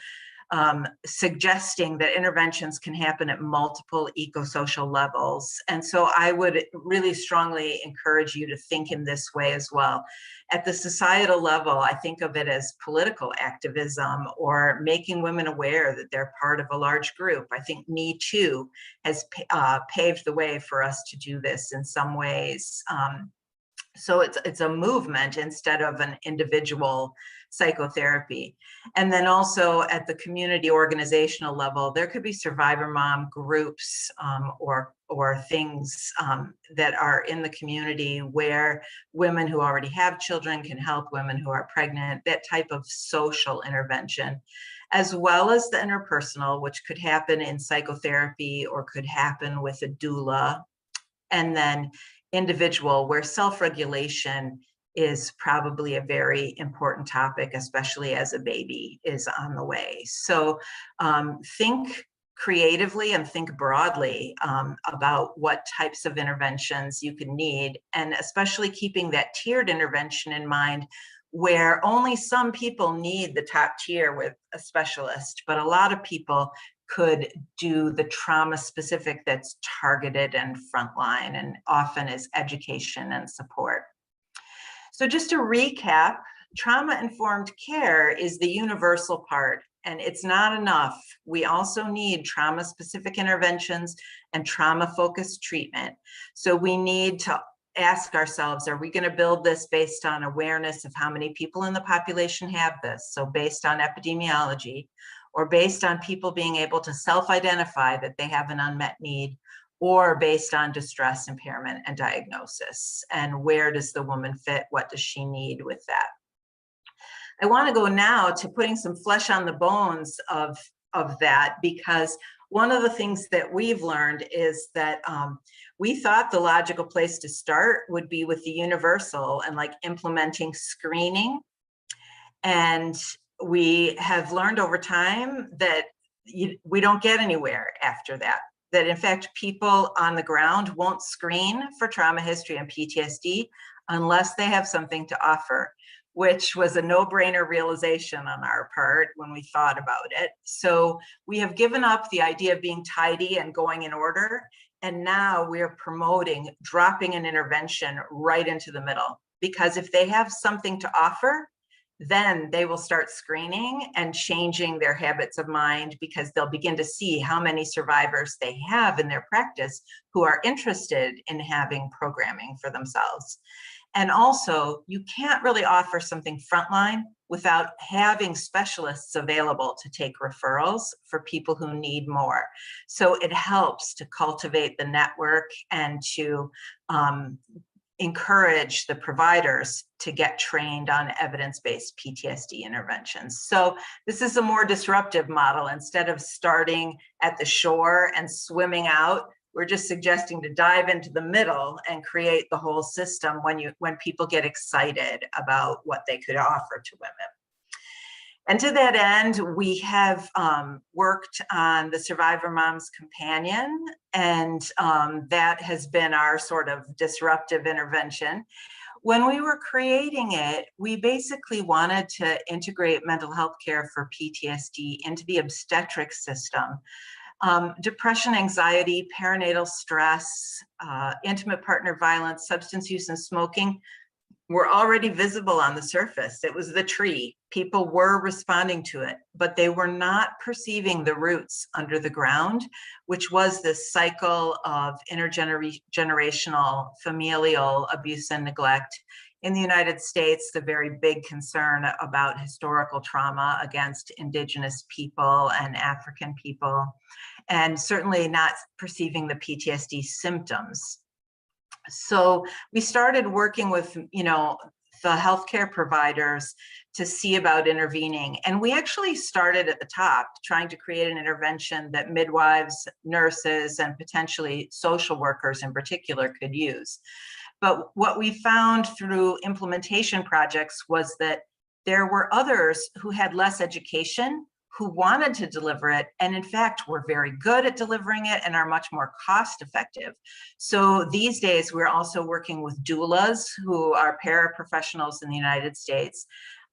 suggesting that interventions can happen at multiple eco-social levels. And so I would really strongly encourage you to think in this way as well. At the societal level, I think of it as political activism or making women aware that they're part of a large group. I think Me Too has paved the way for us to do this in some ways. So it's a movement instead of an individual psychotherapy. And then also at the community organizational level, there could be survivor mom groups or things that are in the community where women who already have children can help women who are pregnant, that type of social intervention, as well as the interpersonal, which could happen in psychotherapy or could happen with a doula. And then individual, where self-regulation is probably a very important topic, especially as a baby is on the way. So think creatively and think broadly about what types of interventions you can need, and especially keeping that tiered intervention in mind, where only some people need the top tier with a specialist, but a lot of people could do the trauma specific that's targeted and frontline, and often is education and support. So just to recap, trauma-informed care is the universal part, and it's not enough. We also need trauma-specific interventions and trauma-focused treatment. So we need to ask ourselves, are we going to build this based on awareness of how many people in the population have this? So based on epidemiology, or based on people being able to self-identify that they have an unmet need, or based on distress, impairment, and diagnosis. And where does the woman fit? What does she need with that? I want to go now to putting some flesh on the bones of that, because one of the things that we've learned is that we thought the logical place to start would be with the universal and like implementing screening. And we have learned over time that we don't get anywhere after that. That in fact, people on the ground won't screen for trauma history and PTSD unless they have something to offer, which was a no-brainer realization on our part when we thought about it. So we have given up the idea of being tidy and going in order. And now we're promoting dropping an intervention right into the middle, because if they have something to offer, then they will start screening and changing their habits of mind, because they'll begin to see how many survivors they have in their practice who are interested in having programming for themselves. And also, you can't really offer something frontline without having specialists available to take referrals for people who need more. So it helps to cultivate the network and to encourage the providers to get trained on evidence-based PTSD interventions. So this is a more disruptive model. Instead of starting at the shore and swimming out, we're just suggesting to dive into the middle and create the whole system when people get excited about what they could offer to women. And to that end, we have worked on the Survivor Moms Companion, and that has been our sort of disruptive intervention. When we were creating it, we basically wanted to integrate mental health care for PTSD into the obstetric system. Depression, anxiety, perinatal stress, intimate partner violence, substance use, and smoking were already visible on the surface. It was the tree. People were responding to it, but they were not perceiving the roots under the ground, which was this cycle of intergenerational familial abuse and neglect. In the United States, the very big concern about historical trauma against Indigenous people and African people, and certainly not perceiving the PTSD symptoms. So we started working with, the healthcare providers to see about intervening. And we actually started at the top, trying to create an intervention that midwives, nurses, and potentially social workers in particular could use. But what we found through implementation projects was that there were others who had less education, who wanted to deliver it, and in fact were very good at delivering it and are much more cost effective. So these days we're also working with doulas, who are paraprofessionals in the United States,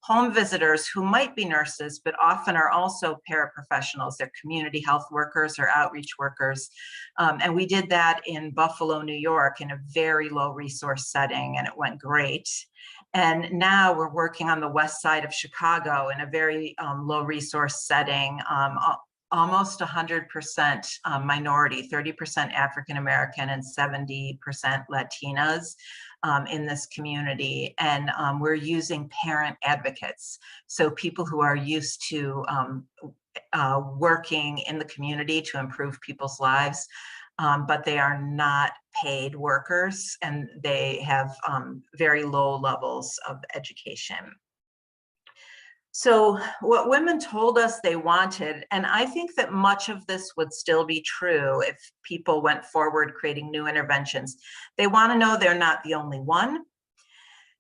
home visitors who might be nurses, but often are also paraprofessionals. They're community health workers or outreach workers. And we did that in Buffalo, New York, in a very low resource setting, and it went great. And now we're working on the west side of Chicago in a very low resource setting, almost 100% minority, 30% African American and 70% Latinas in this community. And we're using parent advocates. So people who are used to working in the community to improve people's lives, but they are not paid workers, and they have very low levels of education. So what women told us they wanted, and I think that much of this would still be true if people went forward creating new interventions. They want to know they're not the only one.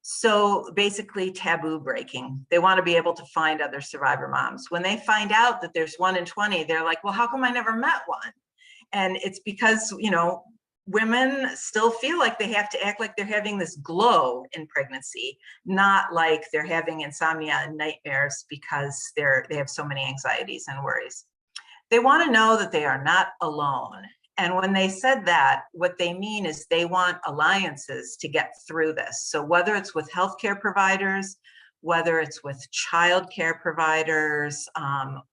So basically taboo breaking. They want to be able to find other survivor moms. When they find out that there's 1 in 20, they're like, well, how come I never met one? And it's because, you know, women still feel like they have to act like they're having this glow in pregnancy, not like they're having insomnia and nightmares because they have so many anxieties and worries. They want to know that they are not alone. And when they said that, what they mean is they want alliances to get through this. So whether it's with healthcare providers, whether it's with childcare providers,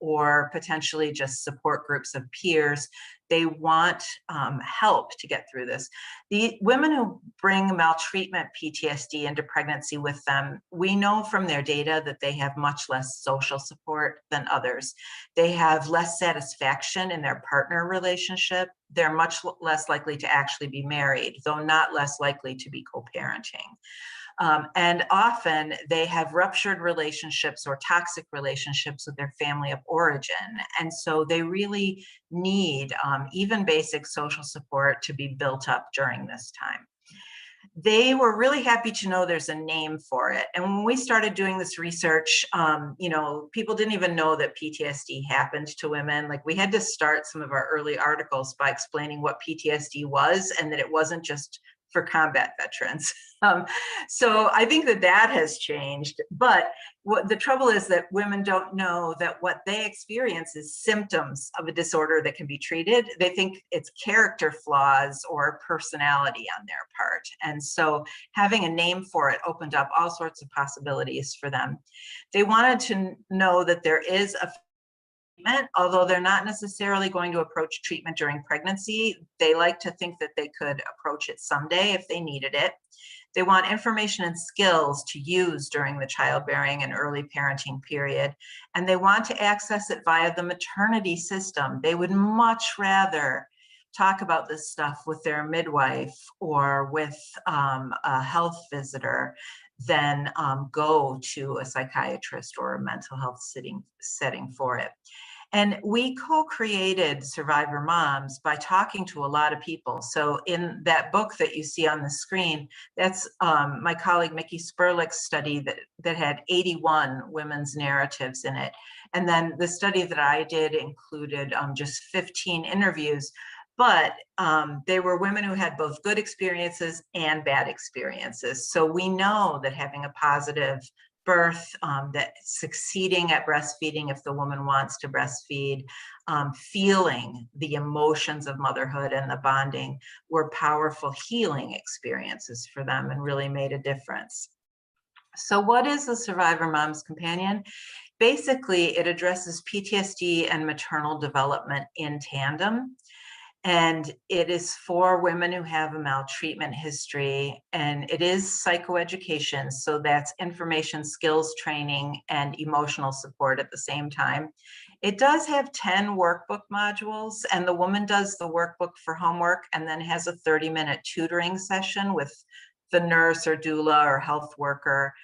or potentially just support groups of peers, they want help to get through this. The women who bring maltreatment PTSD into pregnancy with them, we know from their data that they have much less social support than others. They have less satisfaction in their partner relationship. They're much less likely to actually be married, though not less likely to be co-parenting. And often they have ruptured relationships or toxic relationships with their family of origin. And so they really need even basic social support to be built up during this time. They were really happy to know there's a name for it. And when we started doing this research, you know, people didn't even know that PTSD happened to women. Like, we had to start some of our early articles by explaining what PTSD was and that it wasn't just for combat veterans. So I think that has changed. But what the trouble is that women don't know that what they experience is symptoms of a disorder that can be treated. They think it's character flaws or personality on their part. And so having a name for it opened up all sorts of possibilities for them. They wanted to know that there is a treatment, although they're not necessarily going to approach treatment during pregnancy. They like to think that they could approach it someday if they needed it. They want information and skills to use during the childbearing and early parenting period, and they want to access it via the maternity system. They would much rather talk about this stuff with their midwife or with a health visitor than go to a psychiatrist or a mental health setting for it. And we co-created Survivor Moms by talking to a lot of people. So in that book that you see on the screen, that's my colleague Mickey Sperlick's study that had 81 women's narratives in it. And then the study that I did included just 15 interviews, but they were women who had both good experiences and bad experiences. So we know that having a positive birth, that succeeding at breastfeeding if the woman wants to breastfeed, feeling the emotions of motherhood and the bonding were powerful healing experiences for them and really made a difference. So what is the Survivor Mom's Companion? Basically, it addresses PTSD and maternal development in tandem. And it is for women who have a maltreatment history, and it is psychoeducation. So that's information, skills training, and emotional support at the same time. It does have 10 workbook modules, and the woman does the workbook for homework and then has a 30-minute tutoring session with the nurse or doula or health worker.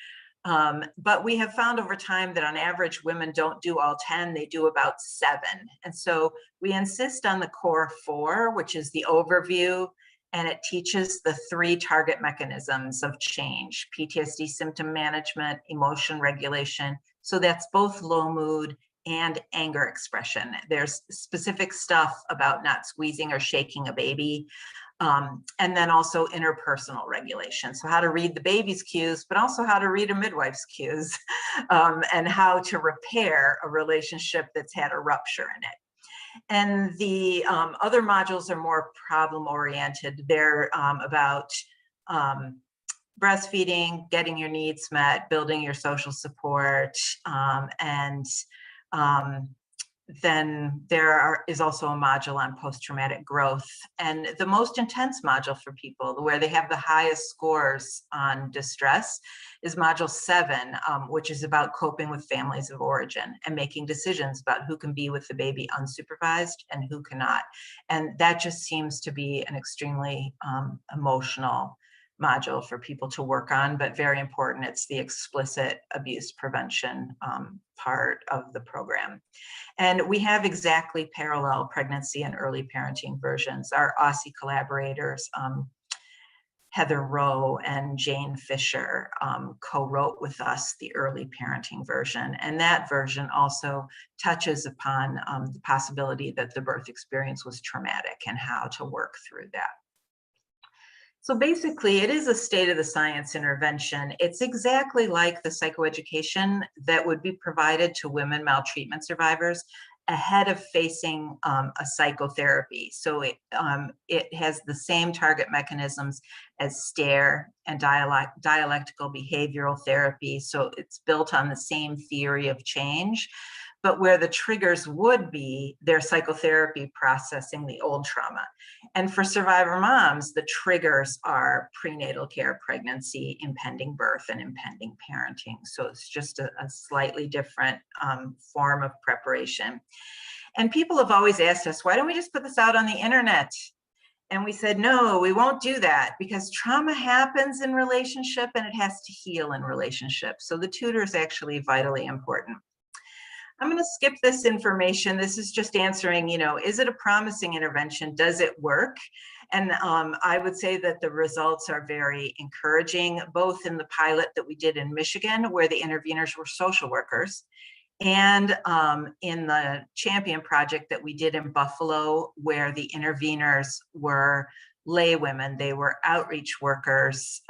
But we have found over time that on average, women don't do all 10, they do about 7. And so we insist on the core 4, which is the overview, and it teaches the 3 target mechanisms of change: PTSD symptom management, emotion regulation. So that's both low mood and anger expression. There's specific stuff about not squeezing or shaking a baby. And then also interpersonal regulation. So how to read the baby's cues, but also how to read a midwife's cues, and how to repair a relationship that's had a rupture in it. And the other modules are more problem-oriented. They're about breastfeeding, getting your needs met, building your social support, and then there is also a module on post-traumatic growth. And the most intense module for people, where they have the highest scores on distress, is module 7, which is about coping with families of origin and making decisions about who can be with the baby unsupervised and who cannot. And that just seems to be an extremely emotional module for people to work on, but very important. It's the explicit abuse prevention part of the program. And we have exactly parallel pregnancy and early parenting versions. Our Aussie collaborators, Heather Rowe and Jane Fisher, co-wrote with us the early parenting version. And that version also touches upon the possibility that the birth experience was traumatic and how to work through that. So basically, it is a state of the science intervention. It's exactly like the psychoeducation that would be provided to women maltreatment survivors ahead of facing a psychotherapy. So it has the same target mechanisms as STARE and dialectical behavioral therapy. So it's built on the same theory of change, but where the triggers would be their psychotherapy processing the old trauma. And for survivor moms, the triggers are prenatal care, pregnancy, impending birth, and impending parenting. So it's just a slightly different form of preparation. And people have always asked us, why don't we just put this out on the internet? And we said, no, we won't do that, because trauma happens in relationship and it has to heal in relationship. So the tutor is actually vitally important. I'm going to skip this information. This is just answering, is it a promising intervention? Does it work? And I would say that the results are very encouraging, both in the pilot that we did in Michigan, where the interveners were social workers, and in the Champion project that we did in Buffalo, where the interveners were lay women. They were outreach workers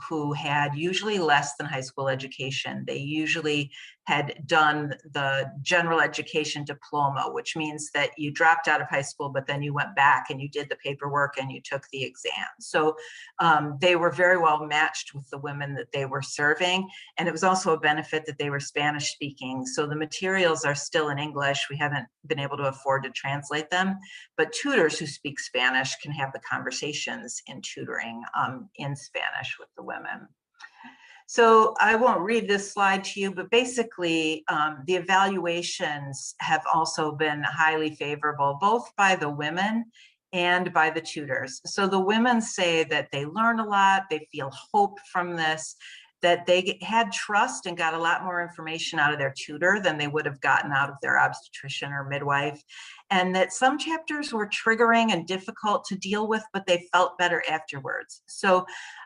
who had usually less than high school education. They usually had done the general education diploma, which means that you dropped out of high school, but then you went back and you did the paperwork and you took the exam. So they were very well matched with the women that they were serving. And it was also a benefit that they were Spanish speaking. So the materials are still in English. We haven't been able to afford to translate them, but tutors who speak Spanish can have the conversations in tutoring in Spanish with the women. So I won't read this slide to you, but basically the evaluations have also been highly favorable, both by the women and by the tutors. So the women say that they learn a lot, they feel hope from this, that they had trust and got a lot more information out of their tutor than they would have gotten out of their obstetrician or midwife, and that some chapters were triggering and difficult to deal with, but they felt better afterwards. So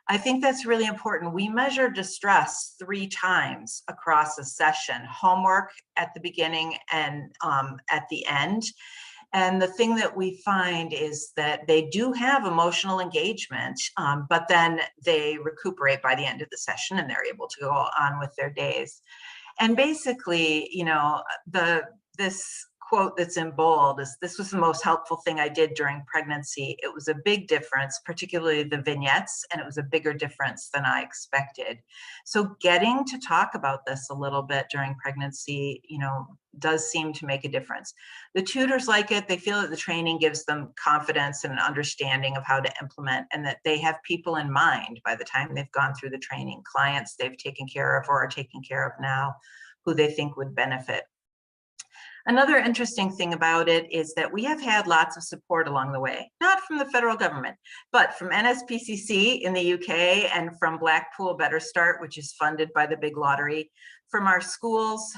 I think that's really important. We measure distress 3 times across a session: homework at the beginning and at the end. And the thing that we find is that they do have emotional engagement, but then they recuperate by the end of the session and they're able to go on with their days. And basically, this quote that's in bold is, "This was the most helpful thing I did during pregnancy. It was a big difference, particularly the vignettes, and it was a bigger difference than I expected." So getting to talk about this a little bit during pregnancy, does seem to make a difference. The tutors like it. They feel that the training gives them confidence and an understanding of how to implement, and that they have people in mind by the time they've gone through the training, clients they've taken care of or are taking care of now, who they think would benefit. Another interesting thing about it is that we have had lots of support along the way, not from the federal government, but from NSPCC in the UK and from Blackpool Better Start, which is funded by the big lottery, from our schools,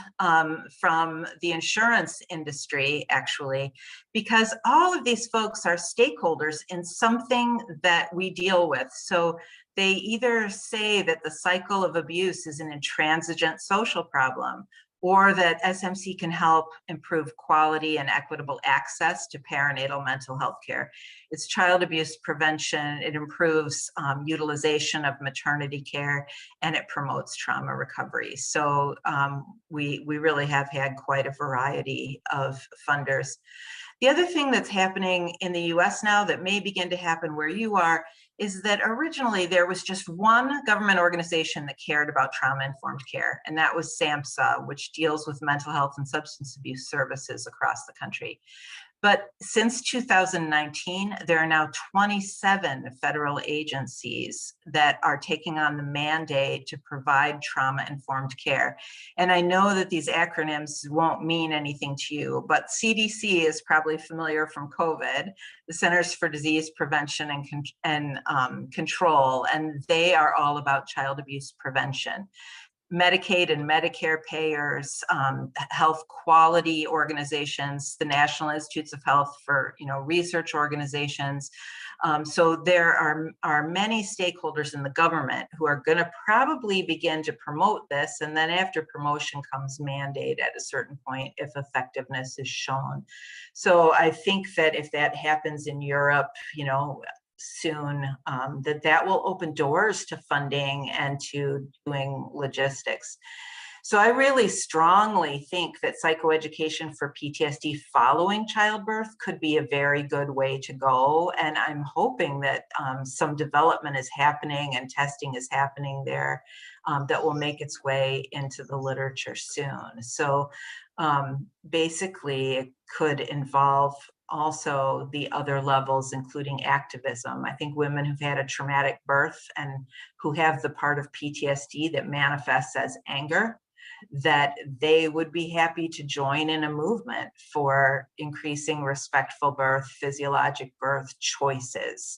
from the insurance industry, actually, because all of these folks are stakeholders in something that we deal with. So they either say that the cycle of abuse is an intransigent social problem, or that SMC can help improve quality and equitable access to perinatal mental health care. It's child abuse prevention, it improves utilization of maternity care, and it promotes trauma recovery. So we really have had quite a variety of funders. The other thing that's happening in the US now that may begin to happen where you are is that originally there was just one government organization that cared about trauma-informed care, and that was SAMHSA, which deals with mental health and substance abuse services across the country. But since 2019, there are now 27 federal agencies that are taking on the mandate to provide trauma-informed care. And I know that these acronyms won't mean anything to you, but CDC is probably familiar from COVID, the Centers for Disease Prevention and Control, and they are all about child abuse prevention. Medicaid and Medicare payers, health quality organizations, the National Institutes of Health for research organizations. So there are many stakeholders in the government who are going to probably begin to promote this, and then after promotion comes mandate at a certain point if effectiveness is shown. So I think that if that happens in Europe, soon, that will open doors to funding and to doing logistics. So I really strongly think that psychoeducation for PTSD following childbirth could be a very good way to go. And I'm hoping that some development is happening and testing is happening there that will make its way into the literature soon. So basically it could involve also the other levels, including activism. I think women who've had a traumatic birth and who have the part of PTSD that manifests as anger, that they would be happy to join in a movement for increasing respectful birth, physiologic birth choices,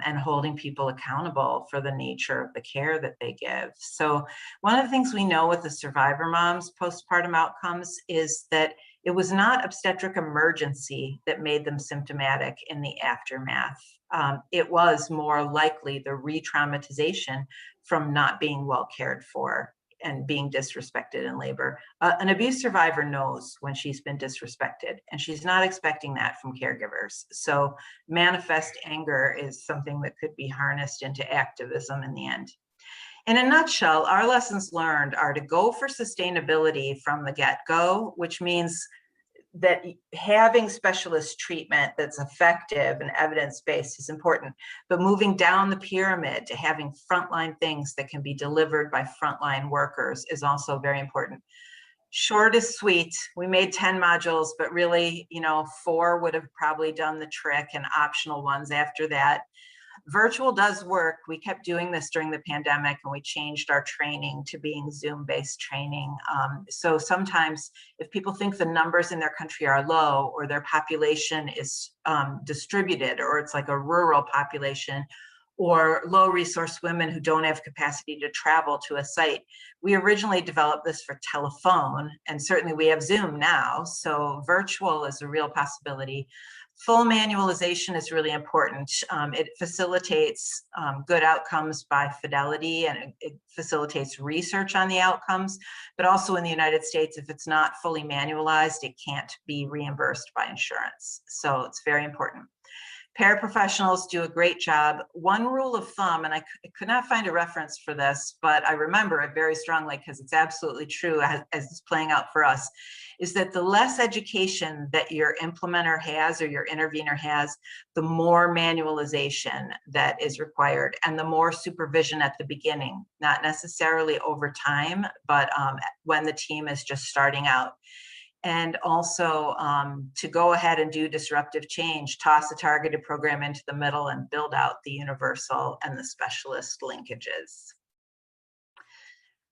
and holding people accountable for the nature of the care that they give. So one of the things we know with the survivor moms' postpartum outcomes is that it was not obstetric emergency that made them symptomatic in the aftermath. It was more likely the re-traumatization from not being well cared for and being disrespected in labor. An abuse survivor knows when she's been disrespected, and she's not expecting that from caregivers. So manifest anger is something that could be harnessed into activism in the end. In a nutshell, our lessons learned are to go for sustainability from the get-go, which means that having specialist treatment that's effective and evidence-based is important, but moving down the pyramid to having frontline things that can be delivered by frontline workers is also very important. Short is sweet. We made 10 modules, but really, 4 would have probably done the trick, and optional ones after that. Virtual does work. We kept doing this during the pandemic, and we changed our training to being Zoom-based training. So sometimes if people think the numbers in their country are low, or their population is distributed, or it's like a rural population, or low resource women who don't have capacity to travel to a site. We originally developed this for telephone, and certainly we have Zoom now, so virtual is a real possibility. Full manualization is really important. It facilitates good outcomes by fidelity, and it facilitates research on the outcomes, but also in the United States, if it's not fully manualized, it can't be reimbursed by insurance. So it's very important. Paraprofessionals do a great job. One rule of thumb, and I could not find a reference for this, but I remember it very strongly because it's absolutely true as it's playing out for us, is that the less education that your implementer has or your intervener has, the more manualization that is required, and the more supervision at the beginning, not necessarily over time, but when the team is just starting out. And also to go ahead and do disruptive change, toss a targeted program into the middle and build out the universal and the specialist linkages.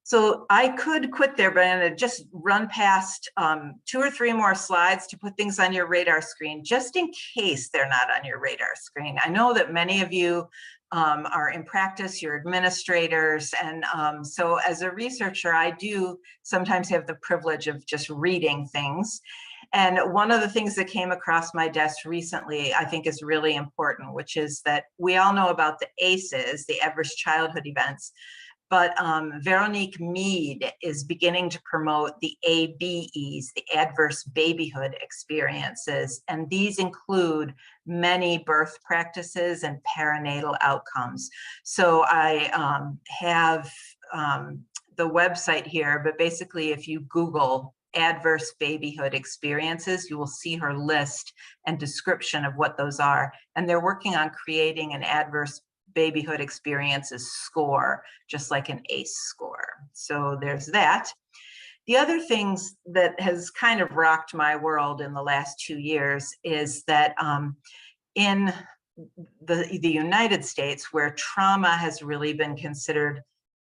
So I could quit there, but I'm going to just run past 2 or 3 more slides to put things on your radar screen, just in case they're not on your radar screen. I know that many of you are in practice, you're administrators, and so as a researcher, I do sometimes have the privilege of just reading things. And one of the things that came across my desk recently, I think is really important, which is that we all know about the ACEs, the adverse childhood events, but Veronique Mead is beginning to promote the ABEs, the adverse babyhood experiences, and these include many birth practices and perinatal outcomes. So I have the website here, but basically if you Google adverse babyhood experiences, you will see her list and description of what those are. And they're working on creating an adverse babyhood experiences score, just like an ACE score. So there's that. The other things that has kind of rocked my world in the last 2 years is that in the United States, where trauma has really been considered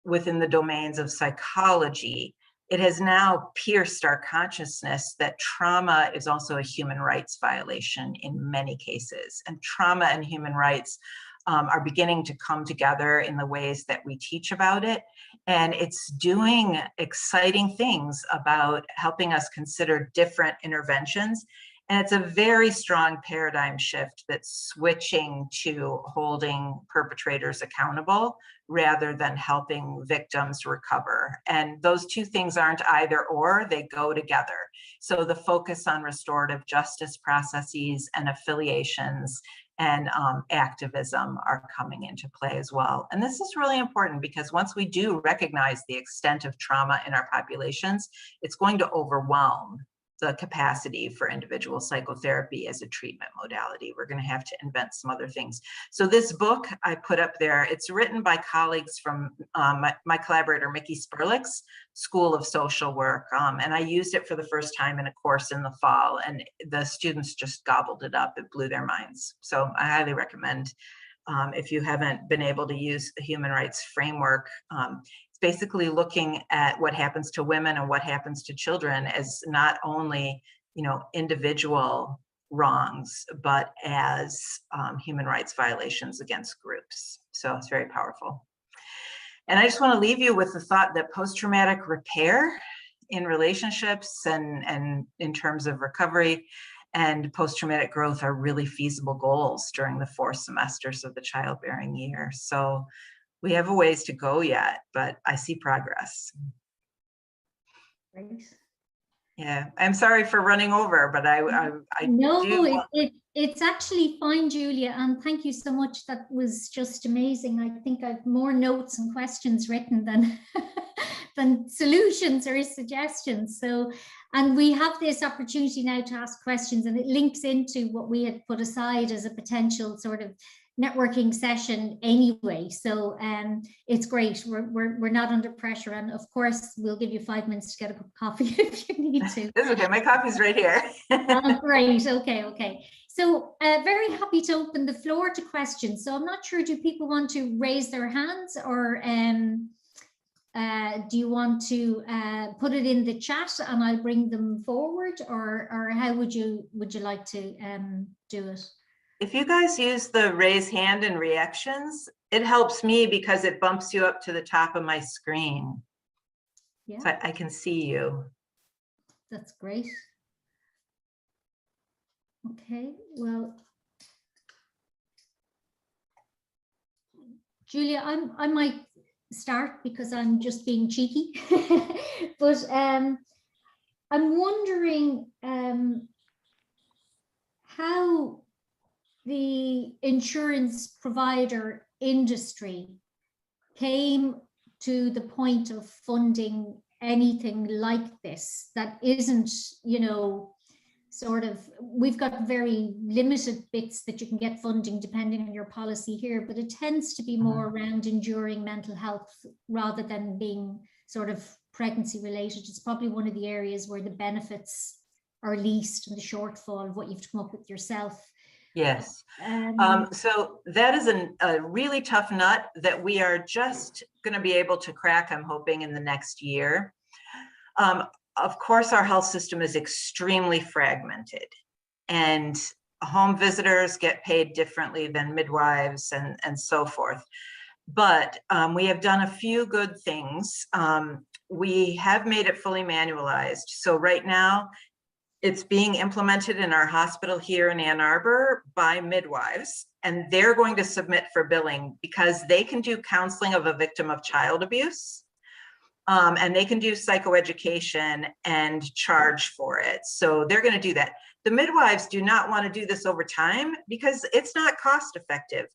within the domains of psychology, it has now pierced our consciousness that trauma is also a human rights violation in many cases. And trauma and human rights are beginning to come together in the ways that we teach about it. And it's doing exciting things about helping us consider different interventions. And it's a very strong paradigm shift that's switching to holding perpetrators accountable rather than helping victims recover. And those two things aren't either or, they go together. So the focus on restorative justice processes and affiliations and activism are coming into play as well. And this is really important because once we do recognize the extent of trauma in our populations, it's going to overwhelm the capacity for individual psychotherapy as a treatment modality. We're going to have to invent some other things. So this book I put up there, it's written by colleagues from my collaborator, Mickey Sperlick's School of Social Work. And I used it for the first time in a course in the fall, and the students just gobbled it up. It blew their minds. So I highly recommend, if you haven't been able to use the human rights framework, basically looking at what happens to women and what happens to children as not only, individual wrongs, but as human rights violations against groups. So it's very powerful. And I just want to leave you with the thought that post-traumatic repair in relationships and in terms of recovery and post-traumatic growth are really feasible goals during the 4 semesters of the childbearing year. So we have a ways to go yet, but I see progress. Great. Yeah, I'm sorry for running over, but it's actually fine, Julia, and thank you so much. That was just amazing. I think I've more notes and questions written than than solutions or suggestions. So, and we have this opportunity now to ask questions, and it links into what we had put aside as a potential sort of networking session anyway. So it's great. We're not under pressure, and of course we'll give you 5 minutes to get a cup of coffee if you need to. It's okay, my coffee's right here. Great. Okay. So very happy to open the floor to questions. So I'm not sure, do people want to raise their hands, or do you want to put it in the chat and I'll bring them forward, or how would you like to do it? If you guys use the raise hand and reactions, it helps me because it bumps you up to the top of my screen. Yeah. So I can see you. That's great. Okay, well, Julia, I might start because I'm just being cheeky, but I'm wondering how the insurance provider industry came to the point of funding anything like this that isn't, sort of, we've got very limited bits that you can get funding depending on your policy here, but it tends to be more around enduring mental health rather than being sort of pregnancy related. It's probably one of the areas where the benefits are least and the shortfall of what you've come up with yourself. Yes. So that is a really tough nut that we are just going to be able to crack, I'm hoping, in the next year. Of course, our health system is extremely fragmented, and home visitors get paid differently than midwives and so forth. But we have done a few good things. We have made it fully manualized. So right now, It's being implemented in our hospital here in Ann Arbor by midwives, and they're going to submit for billing because they can do counseling of a victim of child abuse. And they can do psychoeducation and charge for it. So they're going to do that. The midwives do not want to do this over time because it's not cost effective.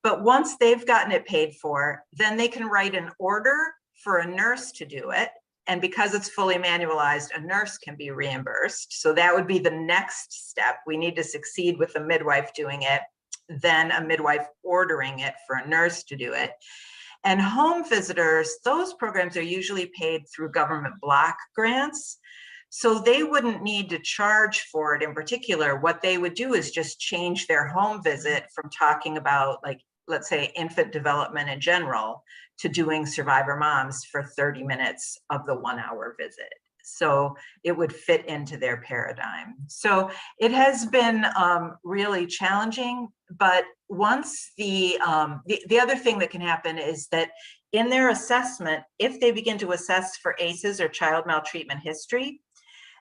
But once they've gotten it paid for, then they can write an order for a nurse to do it. And because it's fully manualized, a nurse can be reimbursed. So that would be the next step. We need to succeed with a midwife doing it, then a midwife ordering it for a nurse to do it. And home visitors, those programs are usually paid through government block grants. So they wouldn't need to charge for it in particular. What they would do is just change their home visit from talking about, like, let's say infant development in general, to doing survivor moms for 30 minutes of the 1 hour visit. So it would fit into their paradigm. So it has been really challenging, but once the other thing that can happen is that in their assessment, if they begin to assess for ACEs or child maltreatment history,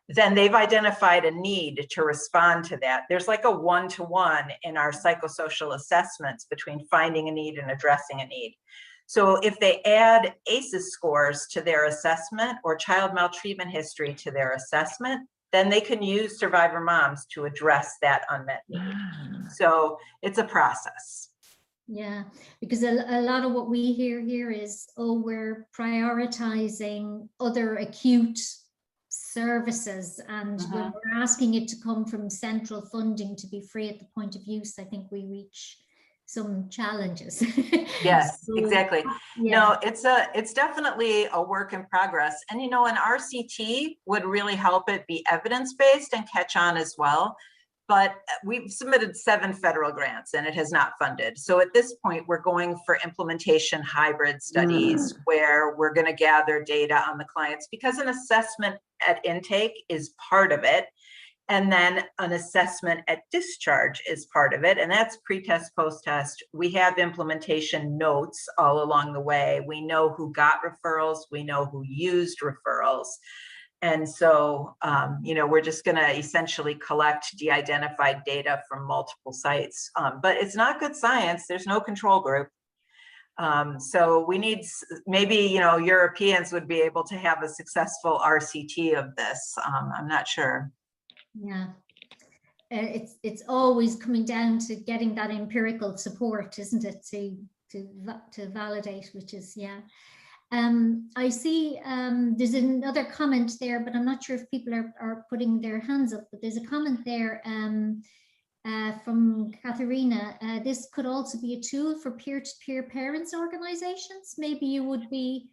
then they've identified a need to respond to that. There's like a one-to-one in our psychosocial assessments between finding a need and addressing a need. So if they add ACEs scores to their assessment or child maltreatment history to their assessment, then they can use survivor moms to address that unmet need. So it's a process. Yeah, because a lot of what we hear here is, oh, we're prioritizing other acute services, and when we're asking it to come from central funding to be free at the point of use, I think we reach some challenges. Yes, So, exactly. yeah. No, it's definitely a work in progress. And you know, an RCT would really help it be evidence-based and catch on as well. But we've submitted 7 federal grants and it has not funded. So at this point, we're going for implementation hybrid studies where we're going to gather data on the clients, because an assessment at intake is part of it. And then an assessment at discharge is part of it. And that's pre-test, post-test. We have implementation notes all along the way. We know who got referrals. We know who used referrals. And so, you know, we're just going to essentially collect de-identified data from multiple sites. But it's not good science. There's no control group. So we need, maybe, you know, Europeans would be able to have a successful RCT of this. I'm not sure. Yeah, it's always coming down to getting that empirical support, isn't it, to validate, which is, yeah. I see there's another comment there, but I'm not sure if people are putting their hands up, but there's a comment there from Katharina. This could also be a tool for peer-to-peer parents organizations. Maybe you would be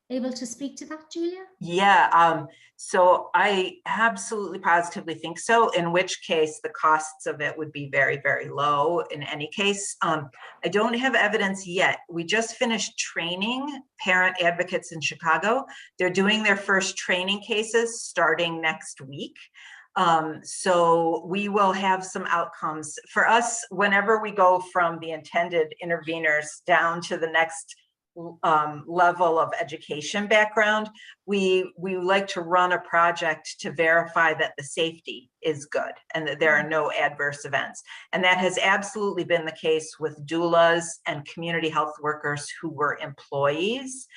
able to speak to that, Julia? Yeah, so I absolutely positively think so, in which case the costs of it would be very, very low in any case. I don't have evidence yet. We just finished training parent advocates in Chicago. They're doing their first training cases starting next week. So we will have some outcomes. For us, whenever we go from the intended interveners down to the next level of education background, we like to run a project to verify that the safety is good and that there are no adverse events. And that has absolutely been the case with doulas and community health workers who were employees.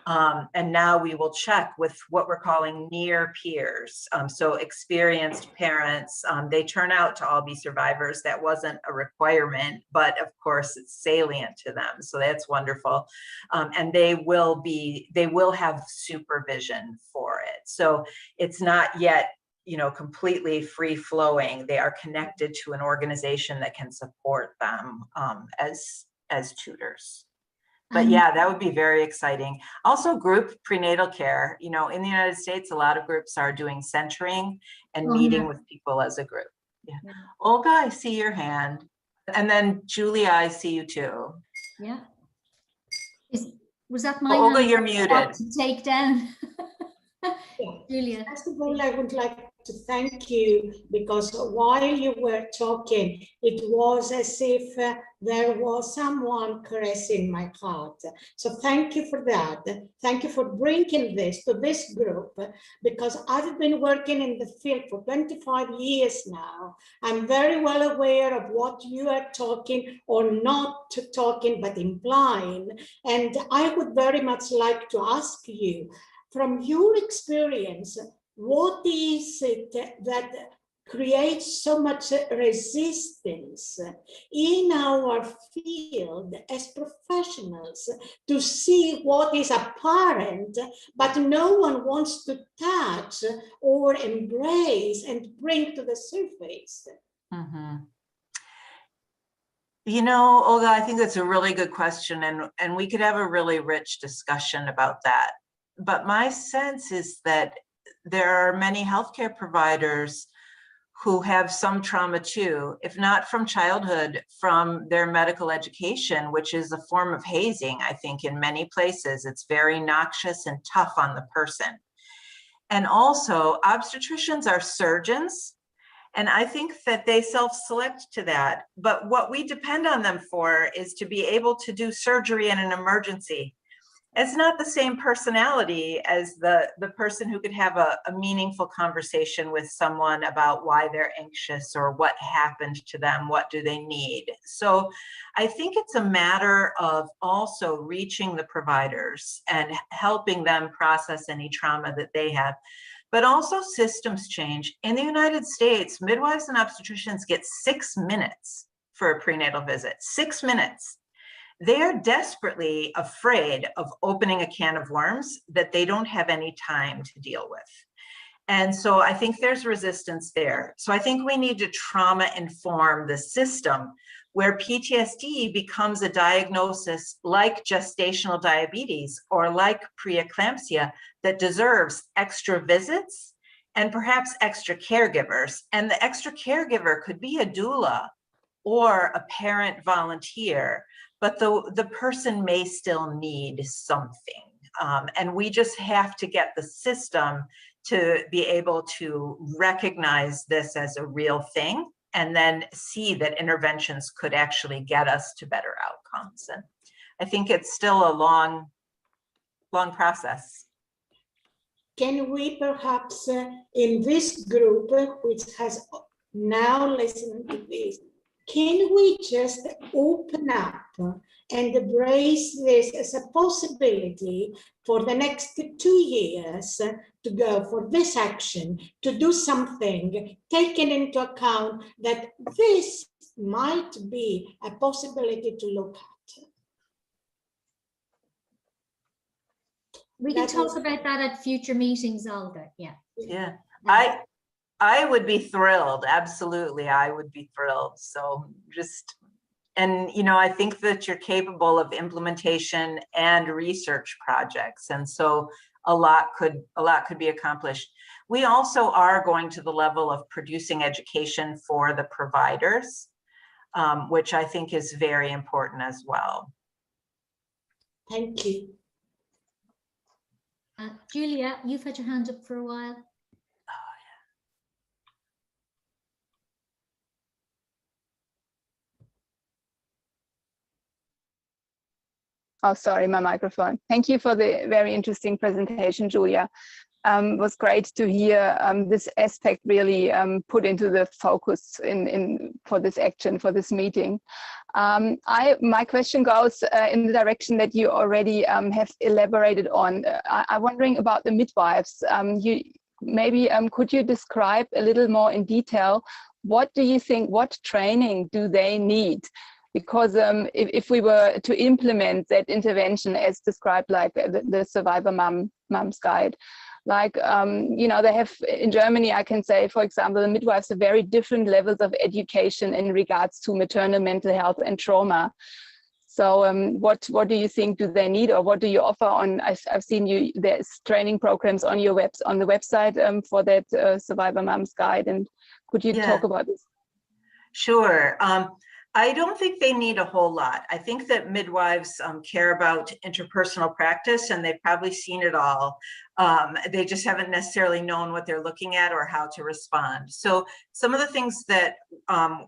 And now we will check with what we're calling near peers. So experienced parents, they turn out to all be survivors. That wasn't a requirement, but of course it's salient to them. So that's wonderful. And they will have supervision for it. So it's not yet, you know, completely free flowing. They are connected to an organization that can support them as tutors. But yeah, that would be very exciting. Also, group prenatal care. You know, in the United States, a lot of groups are doing centering and meeting with people as a group. Yeah. Olga, I see your hand. And then Julia, I see you too. Yeah. Was that my Olga, hand you're muted. to take down? Yeah. Julia. First of all, I would like to thank you, because while you were talking, it was as if there was someone caressing my heart. So thank you for that. Thank you for bringing this to this group, because I've been working in the field for 25 years now. I'm very well aware of what you are talking or not talking, but implying. And I would very much like to ask you, from your experience, what is it that creates so much resistance in our field as professionals to see what is apparent, but no one wants to touch or embrace and bring to the surface? Mm-hmm. You know, Olga, I think that's a really good question, and we could have a really rich discussion about that. But my sense is that there are many healthcare providers who have some trauma too, if not from childhood, from their medical education, which is a form of hazing. I think in many places, it's very noxious and tough on the person. And also, obstetricians are surgeons, and I think that they self-select to that. But what we depend on them for is to be able to do surgery in an emergency. It's not the same personality as the person who could have a meaningful conversation with someone about why they're anxious or what happened to them, what do they need. So I think it's a matter of also reaching the providers and helping them process any trauma that they have. But also systems change. In the United States, midwives and obstetricians get 6 minutes for a prenatal visit, 6 minutes. They're desperately afraid of opening a can of worms that they don't have any time to deal with. And so I think there's resistance there. So I think we need to trauma inform the system where PTSD becomes a diagnosis like gestational diabetes or like preeclampsia that deserves extra visits and perhaps extra caregivers. And the extra caregiver could be a doula or a parent volunteer, but the person may still need something. And we just have to get the system to be able to recognize this as a real thing and then see that interventions could actually get us to better outcomes. And I think it's still a long process. Can we perhaps, in this group, which has now listened to this, can we just open up and embrace this as a possibility for the next 2 years to go for this action, to do something, taking into account that this might be a possibility to look at? We can talk about that at future meetings, Olga. Yeah. Yeah. I would be thrilled. Absolutely. I would be thrilled. So and you know, I think that you're capable of implementation and research projects. And so a lot could be accomplished. We also are going to the level of producing education for the providers, which I think is very important as well. Thank you. Julia, you've had your hand up for a while. Oh, sorry, my microphone. Thank you for the very interesting presentation, Julia. It was great to hear this aspect really put into the focus for this action, for this meeting. My question goes in the direction that you already have elaborated on. I'm wondering about the midwives. Could you describe a little more in detail, what do you think, what training do they need? Because if we were to implement that intervention as described, like the Survivor Mom's Guide, like, you know, they have in Germany, I can say, for example, the midwives have very different levels of education in regards to maternal mental health and trauma. So what do you think do they need, or what do you offer on? I've seen there's training programs on your on the website for that Survivor Mom's Guide, and could you talk about this? Sure. I don't think they need a whole lot. I think that midwives care about interpersonal practice, and they've probably seen it all. They just haven't necessarily known what they're looking at or how to respond. So some of the things that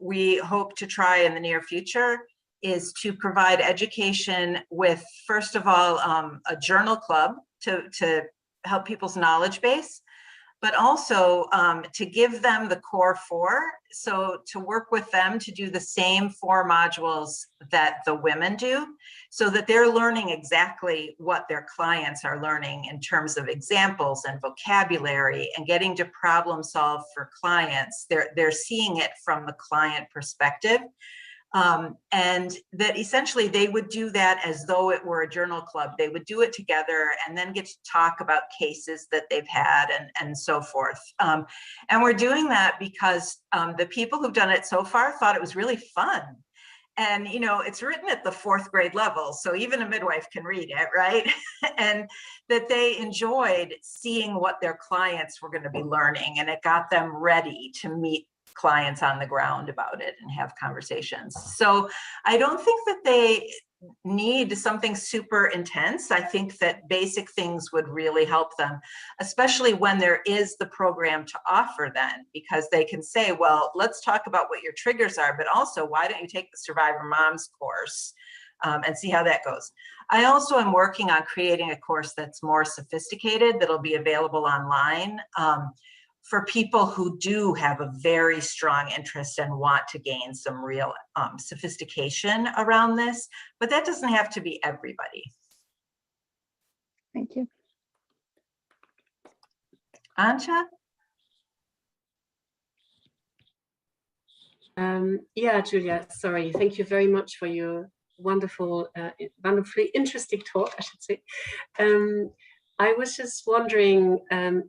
we hope to try in the near future is to provide education with, first of all, a journal club to help people's knowledge base, but also to give them the core 4. So to work with them to do the same 4 modules that the women do, so that they're learning exactly what their clients are learning in terms of examples and vocabulary and getting to problem solve for clients. They're seeing it from the client perspective. And that essentially they would do that as though it were a journal club. They would do it together and then get to talk about cases that they've had and so forth. And we're doing that because the people who've done it so far thought it was really fun. And, you know, it's written at the 4th grade level, so even a midwife can read it, right? And that they enjoyed seeing what their clients were going to be learning, and it got them ready to meet clients on the ground about it and have conversations. So I don't think that they need something super intense. I think that basic things would really help them, especially when there is the program to offer then, because they can say, well, let's talk about what your triggers are, but also why don't you take the Survivor Moms course and see how that goes. I also am working on creating a course that's more sophisticated that'll be available online for people who do have a very strong interest and want to gain some real sophistication around this, but that doesn't have to be everybody. Thank you. Anja? Yeah, Julia, sorry. Thank you very much for your wonderful, wonderfully interesting talk, I should say. I was just wondering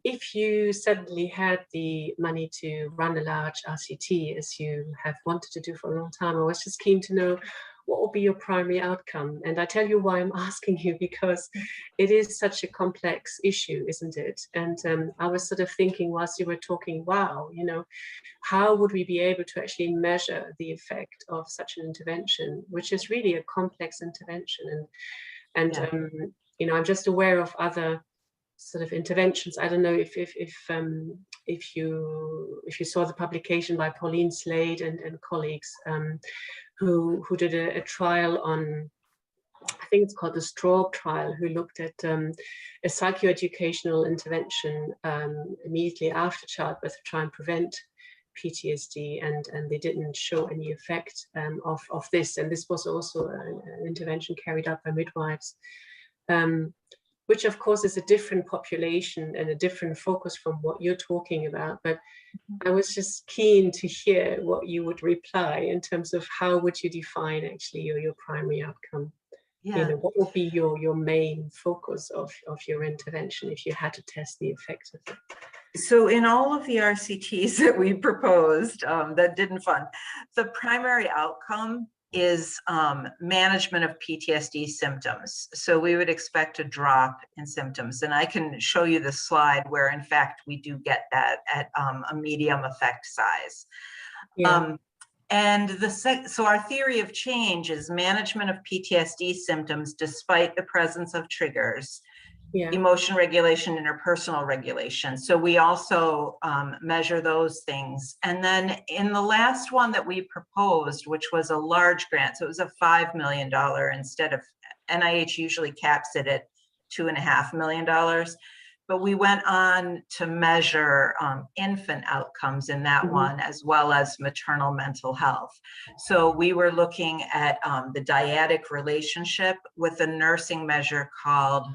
if you suddenly had the money to run a large RCT, as you have wanted to do for a long time. I was just keen to know what will be your primary outcome. And I tell you why I'm asking you, because it is such a complex issue, isn't it? And I was sort of thinking whilst you were talking, wow, you know, how would we be able to actually measure the effect of such an intervention, which is really a complex intervention. And yeah. You know, I'm just aware of other sort of interventions. I don't know if you saw the publication by Pauline Slade and colleagues who did a trial on, I think it's called the Straub trial, who looked at a psychoeducational intervention immediately after childbirth to try and prevent PTSD, and they didn't show any effect of this. And this was also an intervention carried out by midwives, which of course is a different population and a different focus from what you're talking about. But I was just keen to hear what you would reply in terms of how would you define actually your primary outcome? Yeah. You know, what would be your main focus of your intervention if you had to test the effect of it? So in all of the RCTs that we proposed that didn't fund, the primary outcome is management of PTSD symptoms. So we would expect a drop in symptoms. And I can show you the slide where in fact we do get that at a medium effect size. Yeah. So our theory of change is management of PTSD symptoms despite the presence of triggers. Yeah. Emotion regulation, interpersonal regulation. So we also measure those things. And then in the last one that we proposed, which was a large grant, so it was a $5 million instead of, NIH usually caps it at $2.5 million. But we went on to measure infant outcomes in that one, as well as maternal mental health. So we were looking at the dyadic relationship with a nursing measure called,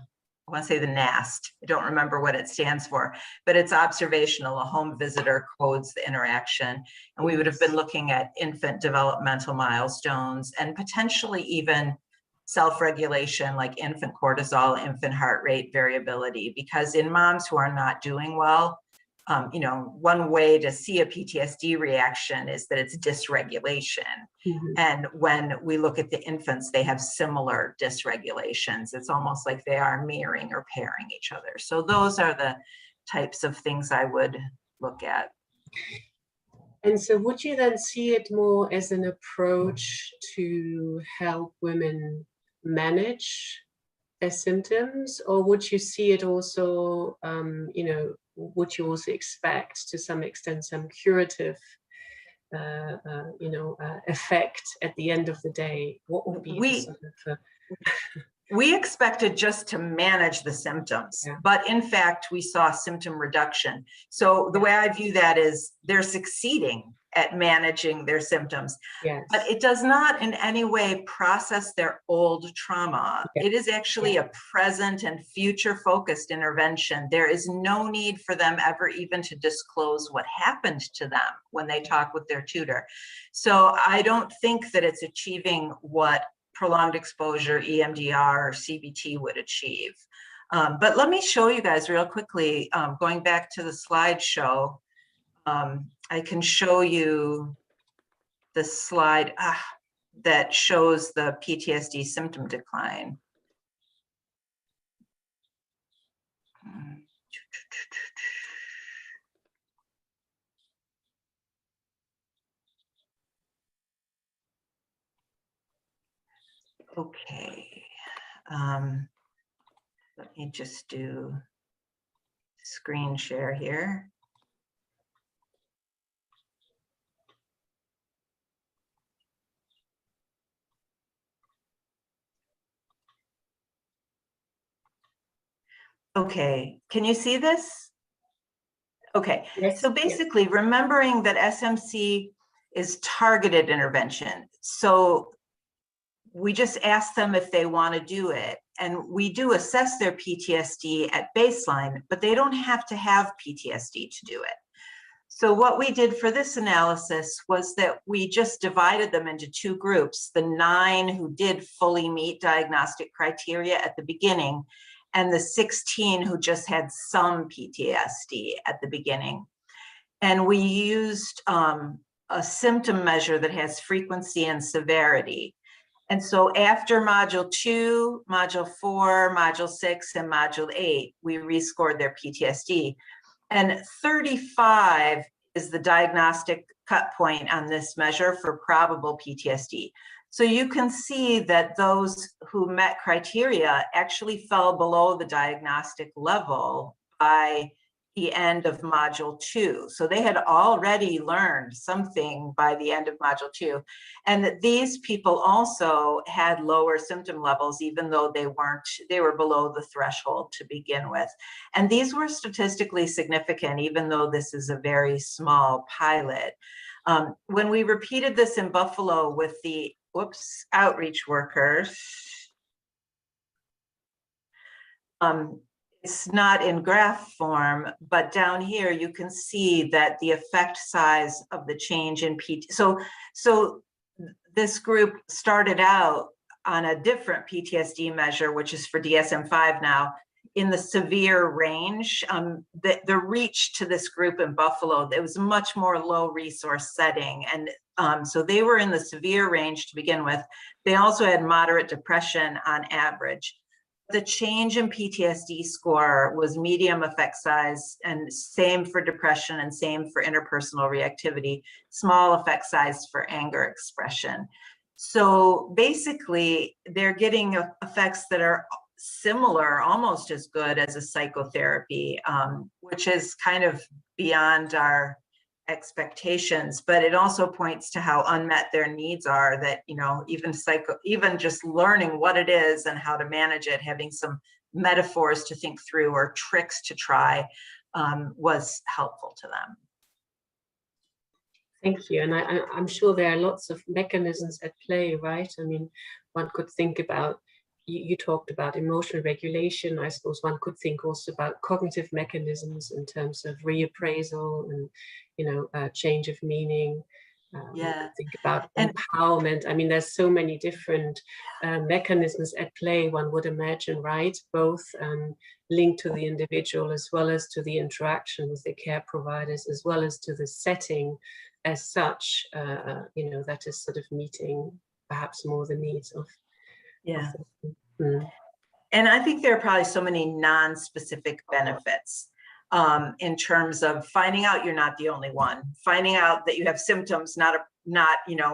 I want to say the NAST. I don't remember what it stands for, but it's observational. A home visitor codes the interaction. And we would have been looking at infant developmental milestones and potentially even self-regulation like infant cortisol, infant heart rate variability, because in moms who are not doing well, you know, one way to see a PTSD reaction is that it's dysregulation. And when we look at the infants, they have similar dysregulations. It's almost like they are mirroring or pairing each other. So those are the types of things I would look at. And so would you then see it more as an approach to help women manage their symptoms, or would you see it also, would you also expect to some extent some curative effect at the end of the day? What would be the sort of we expected just to manage the symptoms, yeah. but in fact, we saw symptom reduction. So the way I view that is they're succeeding at managing their symptoms, yes. but it does not in any way process their old trauma. Yeah. It is actually Yeah. a present and future focused intervention. There is no need for them ever even to disclose what happened to them when they talk with their tutor. So I don't think that it's achieving what prolonged exposure, EMDR, or CBT would achieve. But let me show you guys real quickly, going back to the slideshow. I can show you the slide that shows the PTSD symptom decline. Okay, let me just do screen share here. Okay, can you see this? Okay, Yes. so basically remembering that SMC is targeted intervention. So we just ask them if they want to do it. And we do assess their PTSD at baseline, but they don't have to have PTSD to do it. So what we did for this analysis was that we just divided them into two groups, the 9 who did fully meet diagnostic criteria at the beginning, and the 16 who just had some PTSD at the beginning. And we used a symptom measure that has frequency and severity. And so after module 2, module 4, module 6, and module 8, we rescored their PTSD. And 35 is the diagnostic cut point on this measure for probable PTSD. So you can see that those who met criteria actually fell below the diagnostic level by the end of module 2. So they had already learned something by the end of module 2. And that these people also had lower symptom levels, even though they were below the threshold to begin with. And these were statistically significant, even though this is a very small pilot. When we repeated this in Buffalo with the outreach workers, it's not in graph form, but down here you can see that the effect size of the change in PT. So this group started out on a different PTSD measure, which is for DSM-5 now, in the severe range. The reach to this group in Buffalo, it was a much more low resource setting. And so they were in the severe range to begin with. They also had moderate depression on average. The change in PTSD score was medium effect size, and same for depression and same for interpersonal reactivity, small effect size for anger expression. So basically, they're getting effects that are similar, almost as good as a psychotherapy, which is kind of beyond our expectations, but it also points to how unmet their needs are, that, you know, even just learning what it is and how to manage it, having some metaphors to think through or tricks to try, was helpful to them. Thank you. And I'm sure there are lots of mechanisms at play, right? I mean, one could think about, you talked about emotional regulation. I suppose one could think also about cognitive mechanisms in terms of reappraisal and, you know, change of meaning. Yeah. Think about empowerment. I mean, there's so many different mechanisms at play, one would imagine, right? Both linked to the individual as well as to the interaction with the care providers, as well as to the setting as such, you know, that is sort of meeting perhaps more the needs of. Yeah. And I think there are probably so many non-specific benefits. in terms of finding out you're not the only one, finding out that you have symptoms, not a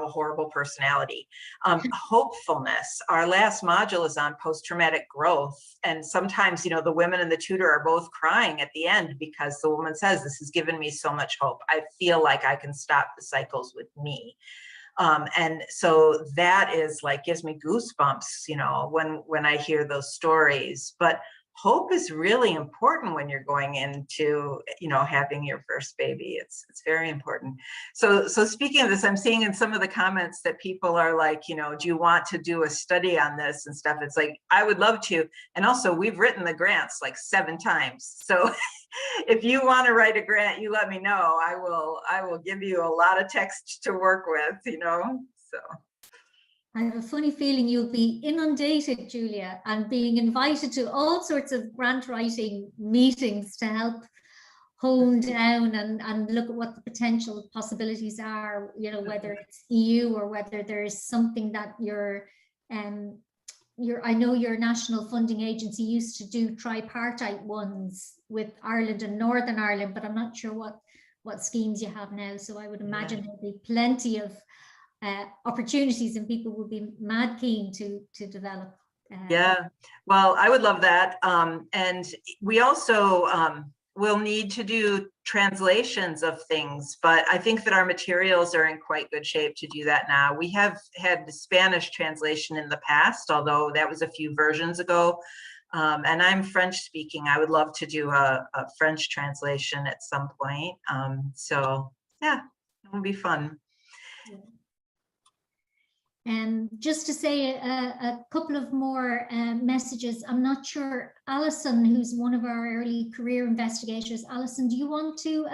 horrible personality. Hopefulness. Our last module is on post-traumatic growth. And sometimes, the women and the tutor are both crying at the end because the woman says, this has given me so much hope. I feel like I can stop the cycles with me. And so that is like, gives me goosebumps, when I hear those stories. But hope is really important when you're going into, having your first baby. It's very important. So speaking of this, I'm seeing in some of the comments that people are like, do you want to do a study on this and stuff? It's like, I would love to. And also we've written the grants like 7 times. So if you want to write a grant, you let me know. I will give you a lot of text to work with, so. I have a funny feeling you'll be inundated, Julia, and being invited to all sorts of grant writing meetings to help hone down and look at what the potential possibilities are, whether it's EU or whether there's something that I know your national funding agency used to do tripartite ones with Ireland and Northern Ireland, but I'm not sure what schemes you have now. So I would imagine there'll be plenty of opportunities and people will be mad keen to develop. Yeah, well, I would love that. And we also will need to do translations of things, but I think that our materials are in quite good shape to do that now. We have had the Spanish translation in the past, although that was a few versions ago. And I'm French speaking. I would love to do a French translation at some point. So yeah, it will be fun. Yeah. And just to say a couple of more messages, I'm not sure, Alison, who's one of our early career investigators, Alison, do you want to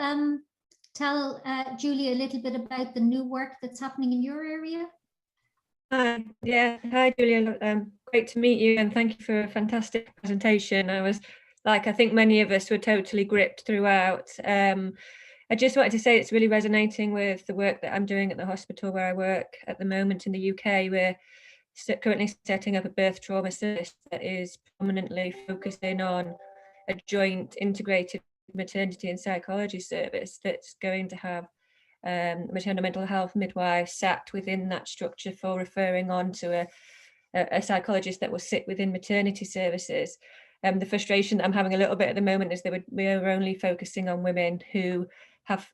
tell Julia a little bit about the new work that's happening in your area? Yeah, hi Julia, great to meet you and thank you for a fantastic presentation. I was like, I think many of us were totally gripped throughout. I just wanted to say it's really resonating with the work that I'm doing at the hospital where I work at the moment in the UK. We're currently setting up a birth trauma service that is prominently focusing on a joint integrated maternity and psychology service that's going to have maternal mental health midwives sat within that structure for referring on to a psychologist that will sit within maternity services. The frustration that I'm having a little bit at the moment is that we are only focusing on women who have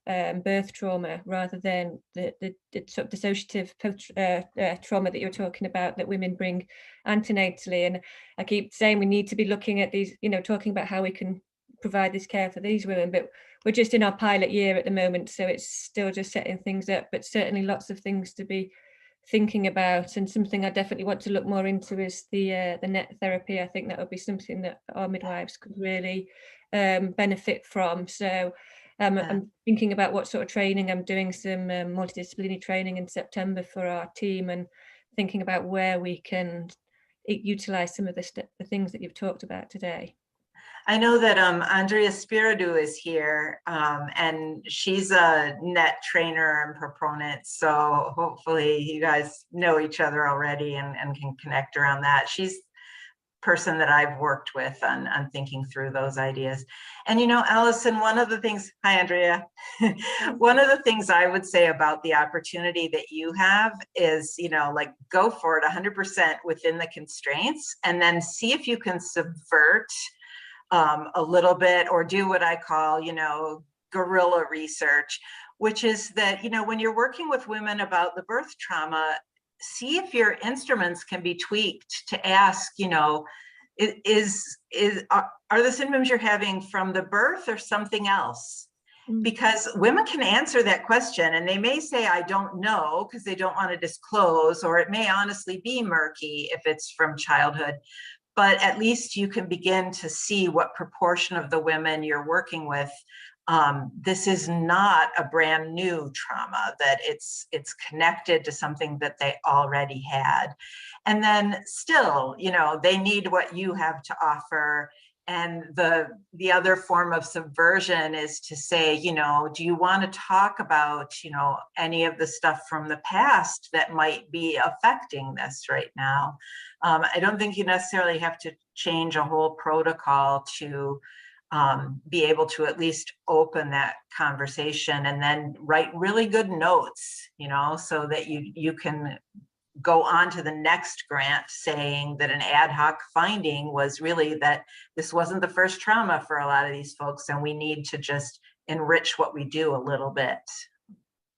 birth trauma rather than the sort of dissociative trauma that you're talking about that women bring antenatally. And I keep saying we need to be looking at these, talking about how we can provide this care for these women, but we're just in our pilot year at the moment, so it's still just setting things up, but certainly lots of things to be thinking about. And something I definitely want to look more into is the net therapy. I think that would be something that our midwives could really benefit from. So I'm thinking about what sort of training. I'm doing some multidisciplinary training in September for our team and thinking about where we can utilize some of the things that you've talked about today. I know that Andrea Spiridu is here, and she's a net trainer and proponent. So hopefully you guys know each other already and can connect around that. She's person that I've worked with on thinking through those ideas. And Alison, one of the things, hi Andrea, one of the things I would say about the opportunity that you have is, like go for it 100% within the constraints and then see if you can subvert a little bit or do what I call, guerrilla research, which is that, when you're working with women about the birth trauma, see if your instruments can be tweaked to ask, are the symptoms you're having from the birth or something else? Because women can answer that question and they may say, I don't know, because they don't want to disclose, or it may honestly be murky if it's from childhood. But at least you can begin to see what proportion of the women you're working with, this is not a brand new trauma, that it's connected to something that they already had. And then still, they need what you have to offer. And the other form of subversion is to say, do you want to talk about, any of the stuff from the past that might be affecting this right now? I don't think you necessarily have to change a whole protocol to be able to at least open that conversation and then write really good notes, you know, so that you can go on to the next grant saying that an ad hoc finding was really that this wasn't the first trauma for a lot of these folks, and we need to just enrich what we do a little bit.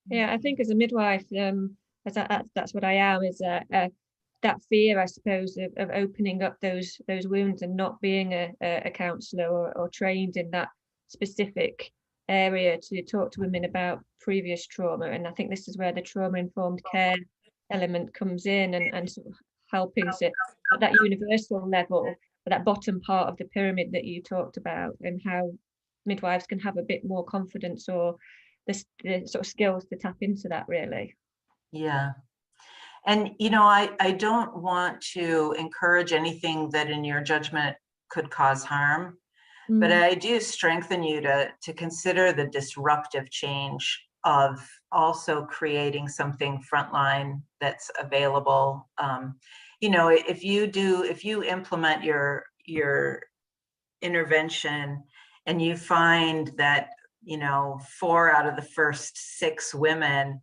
Yeah, I think as a midwife, that's what I am, is that fear, I suppose, of opening up those wounds and not being a counsellor or trained in that specific area to talk to women about previous trauma. And I think this is where the trauma-informed care element comes in, and sort of helping to at that universal level, that bottom part of the pyramid that you talked about, and how midwives can have a bit more confidence or the sort of skills to tap into that, really. Yeah. And, you know, I don't want to encourage anything that in your judgment could cause harm, but I do strengthen you to consider the disruptive change of also creating something frontline that's available. You know, if you implement your intervention and you find that, you know, 4 out of the first 6 women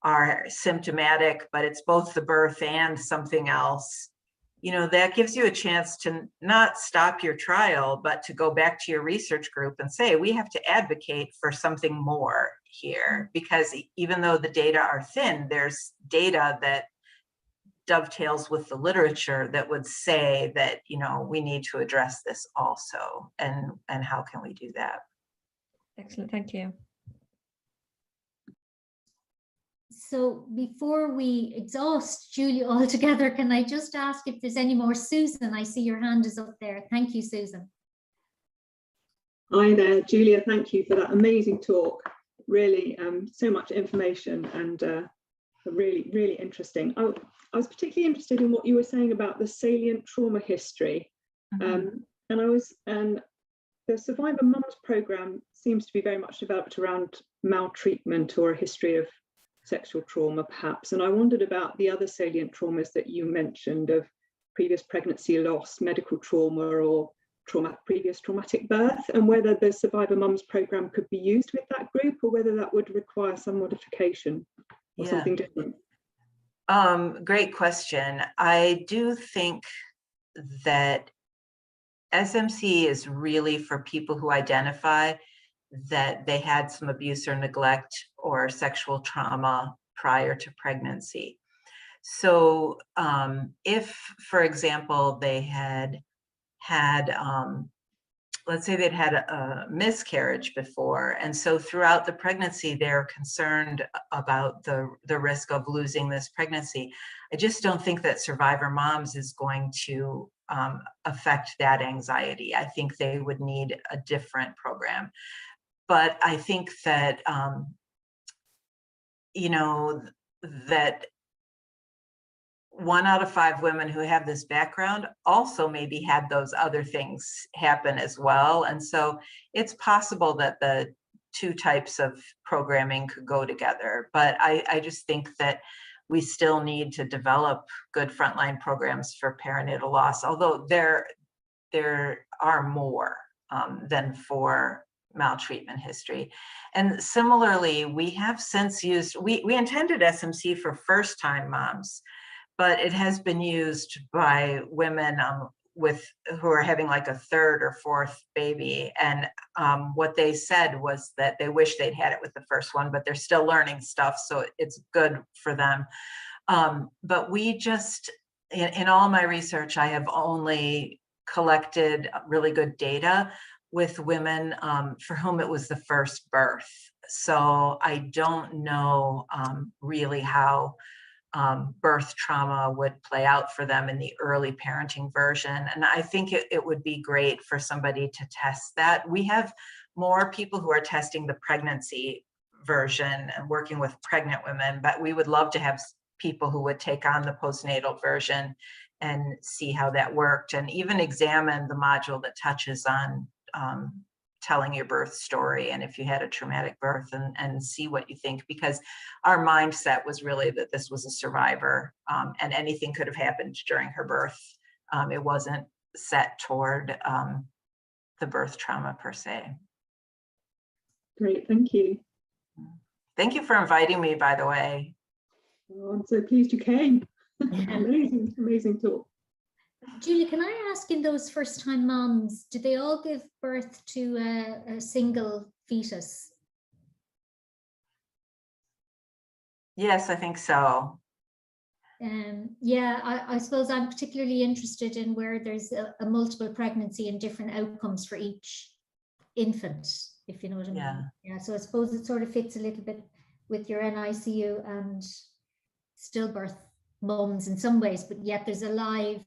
are symptomatic, but it's both the birth and something else, you know, that gives you a chance to not stop your trial, but to go back to your research group and say, we have to advocate for something more here, because even though the data are thin, there's data that dovetails with the literature that would say that, you know, we need to address this also, and how can we do that? Excellent, thank you. So before we exhaust Julie altogether, can I just ask if there's any more? Susan, I see your hand is up there. Thank you, Susan. Hi there, Julia. Thank you for that amazing talk. Really, so much information, and really, really interesting. I was particularly interested in what you were saying about the salient trauma history. And the Survivor Mums program seems to be very much developed around maltreatment or a history of sexual trauma, perhaps. And I wondered about the other salient traumas that you mentioned, of previous pregnancy loss, medical trauma, or previous traumatic birth, and whether the Survivor Mums program could be used with that group, or whether that would require some modification or something different. Great question. I do think that SMC is really for people who identify that they had some abuse or neglect or sexual trauma prior to pregnancy. So if, for example, they had let's say they'd had a miscarriage before, and so throughout the pregnancy they're concerned about the risk of losing this pregnancy, I just don't think that Survivor Moms is going to affect that anxiety. I think they would need a different program. But I think that, you know, that 1 out of 5 women who have this background also maybe had those other things happen as well. And so it's possible that the 2 types of programming could go together. But I just think that we still need to develop good frontline programs for perinatal loss, although there are more than for maltreatment history. And similarly, we have since used, we intended SMC for first-time moms, but it has been used by women who are having like a 3rd or 4th baby. And what they said was that they wish they'd had it with the first one, but they're still learning stuff, so it's good for them. But we just, in all my research, I have only collected really good data with women for whom it was the first birth. So I don't know really how birth trauma would play out for them in the early parenting version. And I think it would be great for somebody to test that. We have more people who are testing the pregnancy version and working with pregnant women, but we would love to have people who would take on the postnatal version and see how that worked, and even examine the module that touches on telling your birth story, and if you had a traumatic birth, and see what you think, because our mindset was really that this was a survivor, and anything could have happened during her birth. It wasn't set toward the birth trauma per se. Great, thank you. Thank you for inviting me, by the way. Oh, I'm so pleased you came. Amazing, amazing talk. Julia, can I ask, in those first-time moms, did they all give birth to a single fetus? Yes, I think so. Yeah, I suppose I'm particularly interested in where there's a multiple pregnancy and different outcomes for each infant, if you know what I mean. Yeah, so I suppose it sort of fits a little bit with your NICU and stillbirth mums in some ways, but yet there's a live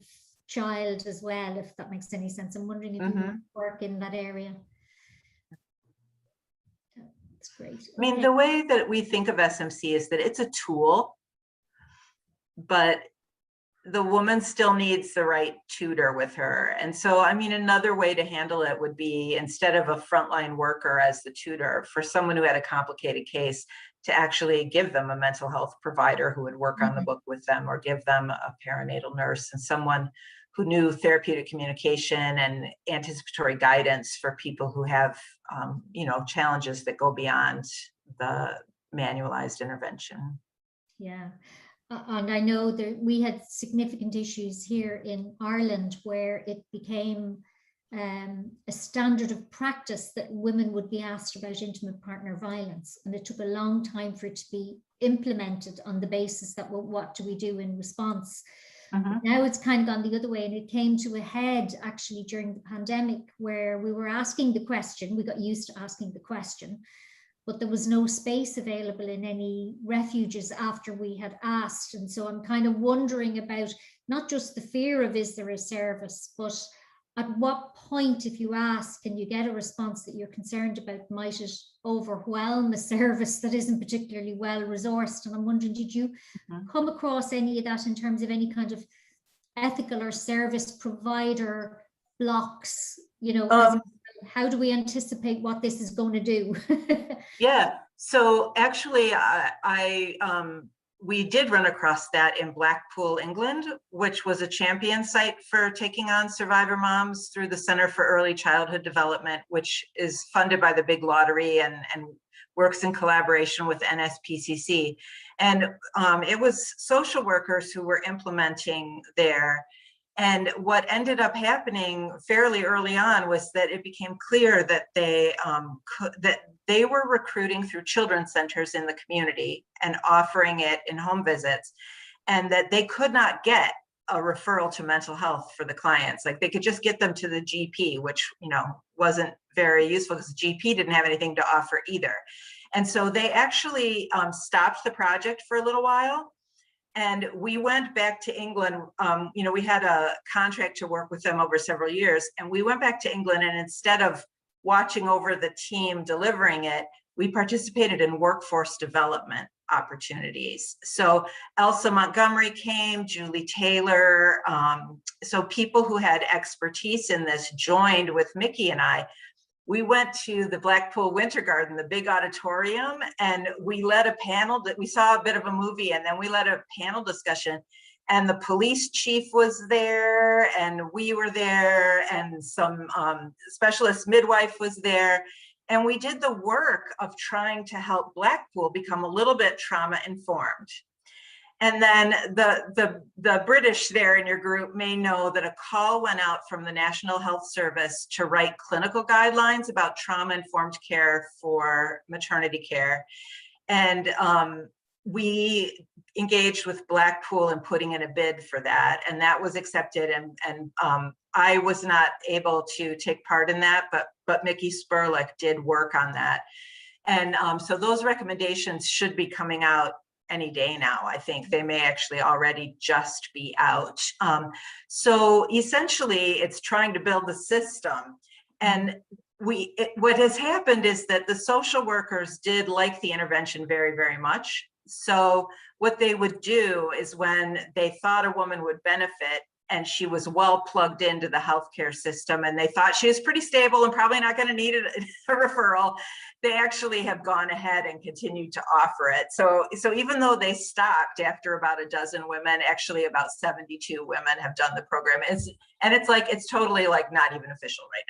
child as well, if that makes any sense. I'm wondering if you work in that area. That's great. I mean, the way that we think of SMC is that it's a tool, but the woman still needs the right tutor with her. And so, I mean, another way to handle it would be, instead of a frontline worker as the tutor, for someone who had a complicated case, to actually give them a mental health provider who would work on the book with them, or give them a perinatal nurse and someone who knew therapeutic communication and anticipatory guidance for people who have, you know, challenges that go beyond the manualized intervention. Yeah. And I know that we had significant issues here in Ireland where it became a standard of practice that women would be asked about intimate partner violence. And it took a long time for it to be implemented on the basis that, well, what do we do in response? Now it's kind of gone the other way, and it came to a head actually during the pandemic, where we were asking the question, we got used to asking the question, but there was no space available in any refuges after we had asked. And so I'm kind of wondering about not just the fear of, is there a service, but at what point, if you ask and you get a response that you're concerned about, might it overwhelm a service that isn't particularly well resourced? And I'm wondering, did you come across any of that in terms of any kind of ethical or service provider blocks, you know, how do we anticipate what this is going to do? Yeah, so actually we did run across that in Blackpool, England, which was a champion site for taking on survivor moms through the Center for Early Childhood Development, which is funded by the big lottery and works in collaboration with NSPCC. And it was social workers who were implementing there. And what ended up happening fairly early on was that it became clear that they were recruiting through children's centers in the community and offering it in home visits, and that they could not get a referral to mental health for the clients. Like, they could just get them to the GP, which, you know, wasn't very useful because the GP didn't have anything to offer either. And so they actually stopped the project for a little while. And we went back to England. You know, we had a contract to work with them over several years, and we went back to England, and instead of watching over the team delivering it, we participated in workforce development opportunities. So Elsa Montgomery came, Julie Taylor. So people who had expertise in this joined with Mickey and I. We went to the Blackpool Winter Garden, the big auditorium, and we led a panel that we saw a bit of a movie, and then we led a panel discussion, and the police chief was there, and we were there, and some specialist midwife was there. And we did the work of trying to help Blackpool become a little bit trauma informed. And then the British there in your group may know that a call went out from the National Health Service to write clinical guidelines about trauma-informed care for maternity care. And we engaged with Blackpool in putting in a bid for that, and that was accepted. And I was not able to take part in that, but Mickey Spurlick did work on that. And so those recommendations should be coming out any day now. I think they may actually already just be out. So essentially, it's trying to build the system. And what has happened is that the social workers did like the intervention very, very much. So what they would do is, when they thought a woman would benefit and she was well plugged into the healthcare system, and they thought she was pretty stable and probably not going to need a referral, they actually have gone ahead and continued to offer it. So even though they stopped after about a dozen women, actually about 72 women have done the program. It's totally like not even official right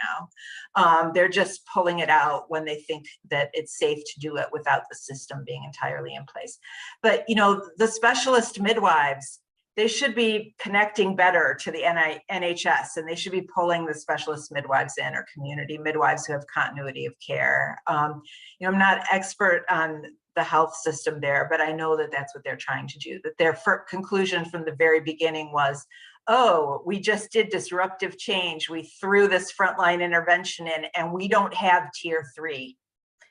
now. They're just pulling it out when they think that it's safe to do it without the system being entirely in place. But the specialist midwives, they should be connecting better to the NHS, and they should be pulling the specialist midwives in, or community midwives who have continuity of care. I'm not expert on the health system there, but I know that that's what they're trying to do. That their conclusion from the very beginning was, oh, we just did disruptive change. We threw this frontline intervention in, and we don't have tier 3.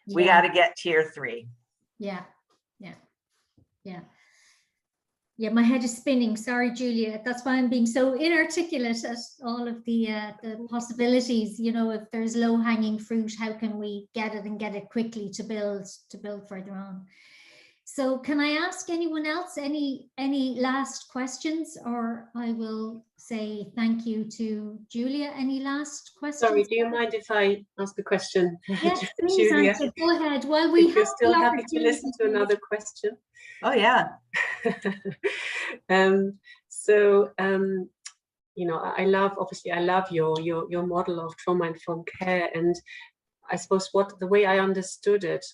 Yeah. We got to get tier 3. Yeah. Yeah, my head is spinning. Sorry, Julia. That's why I'm being so inarticulate at all of the possibilities. If there's low-hanging fruit, how can we get it and get it quickly to build further on? So, can I ask anyone else any last questions, or I will say thank you to Julia. Any last questions? Sorry, do you mind if I ask a question? Yes, please, Julia, answer. Go ahead. While if you're still happy to listen to another question. Oh yeah. I love your model of trauma-informed care, and I suppose the way I understood it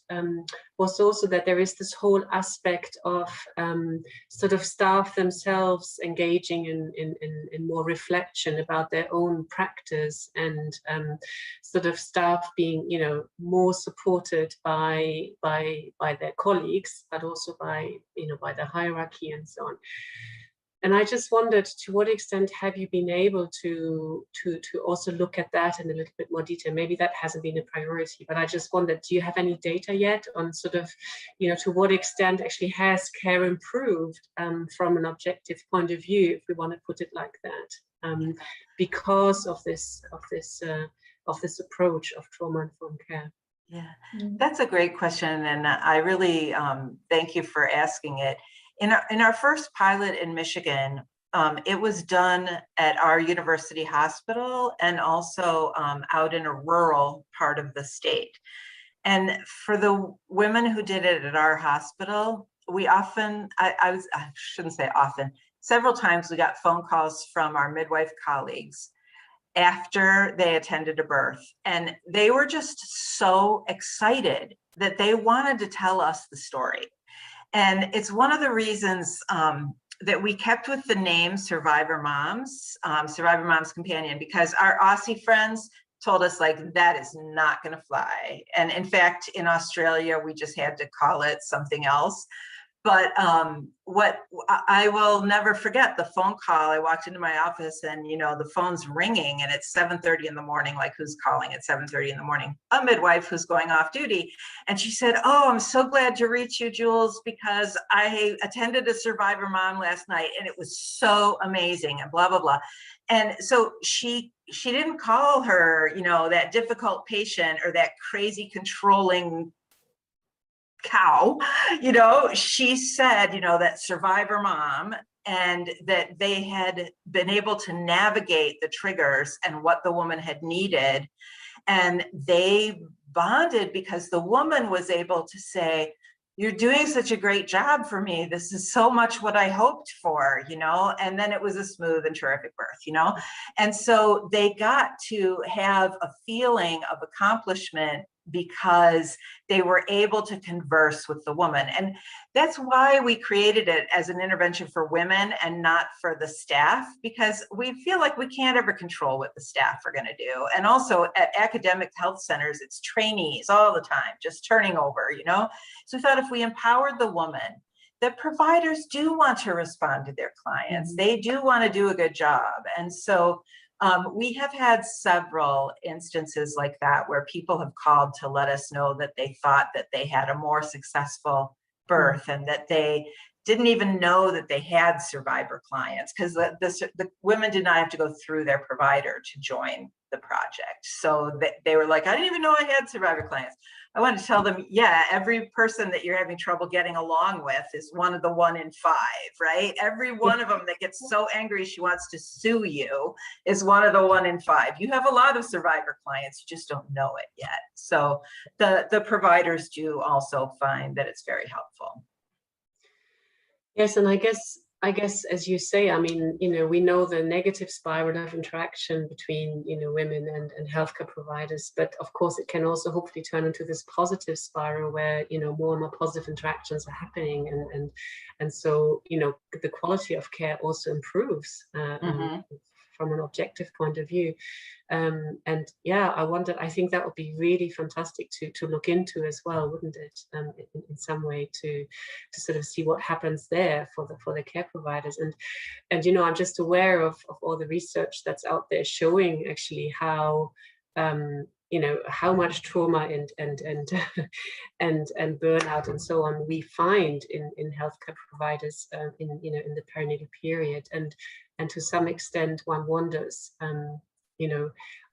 was also that there is this whole aspect of sort of staff themselves engaging in more reflection about their own practice, and sort of staff being more supported by their colleagues, but also by the hierarchy and so on. And I just wondered, to what extent have you been able to also look at that in a little bit more detail? Maybe that hasn't been a priority, but I just wondered, do you have any data yet on sort of, to what extent actually has care improved from an objective point of view, if we want to put it like that, because of this approach of trauma-informed care? Yeah, that's a great question, and I really thank you for asking it. In our first pilot in Michigan, it was done at our university hospital and also out in a rural part of the state. And for the women who did it at our hospital, we often, I shouldn't say often, several times we got phone calls from our midwife colleagues after they attended a birth. And they were just so excited that they wanted to tell us the story. And it's one of the reasons that we kept with the name Survivor Moms, Survivor Moms Companion, because our Aussie friends told us that is not going to fly. And in fact, in Australia, we just had to call it something else. But what I will never forget, the phone call. I walked into my office and, the phone's ringing and it's 7:30 in the morning. Like, who's calling at 7:30 in the morning? A midwife who's going off duty. And she said, oh, I'm so glad to reach you, Jules, because I attended a Survivor Mom last night and it was so amazing and blah, blah, blah. And so she didn't call her, that difficult patient or that crazy controlling cow, she said, that Survivor Mom, and that they had been able to navigate the triggers and what the woman had needed. And they bonded because the woman was able to say, you're doing such a great job for me. This is so much what I hoped for, and then it was a smooth and terrific birth, and so they got to have a feeling of accomplishment because they were able to converse with the woman. And that's why we created it as an intervention for women and not for the staff, because we feel like we can't ever control what the staff are going to do. And also at academic health centers, it's trainees all the time, just turning over, So we thought if we empowered the woman, that providers do want to respond to their clients. Mm-hmm. They do want to do a good job. And so we have had several instances like that where people have called to let us know that they thought that they had a more successful birth and that they didn't even know that they had survivor clients, because the women did not have to go through their provider to join the project. So they were like, I didn't even know I had survivor clients. I want to tell them, yeah, every person that you're having trouble getting along with is one of the 1 in 5, right? Every one of them that gets so angry she wants to sue you is one of the 1 in 5. You have a lot of survivor clients, you just don't know it yet. So the providers do also find that it's very helpful. Yes, and I guess, as you say, I mean, we know the negative spiral of interaction between, women and healthcare providers, but of course it can also hopefully turn into this positive spiral where, more and more positive interactions are happening. And so, the quality of care also improves from an objective point of view. And yeah, I think that would be really fantastic to look into as well, wouldn't it? In some way to sort of see what happens there for the care providers. And I'm just aware of all the research that's out there showing actually how how much trauma and burnout and so on we find in healthcare providers in the perinatal period. And to some extent one wonders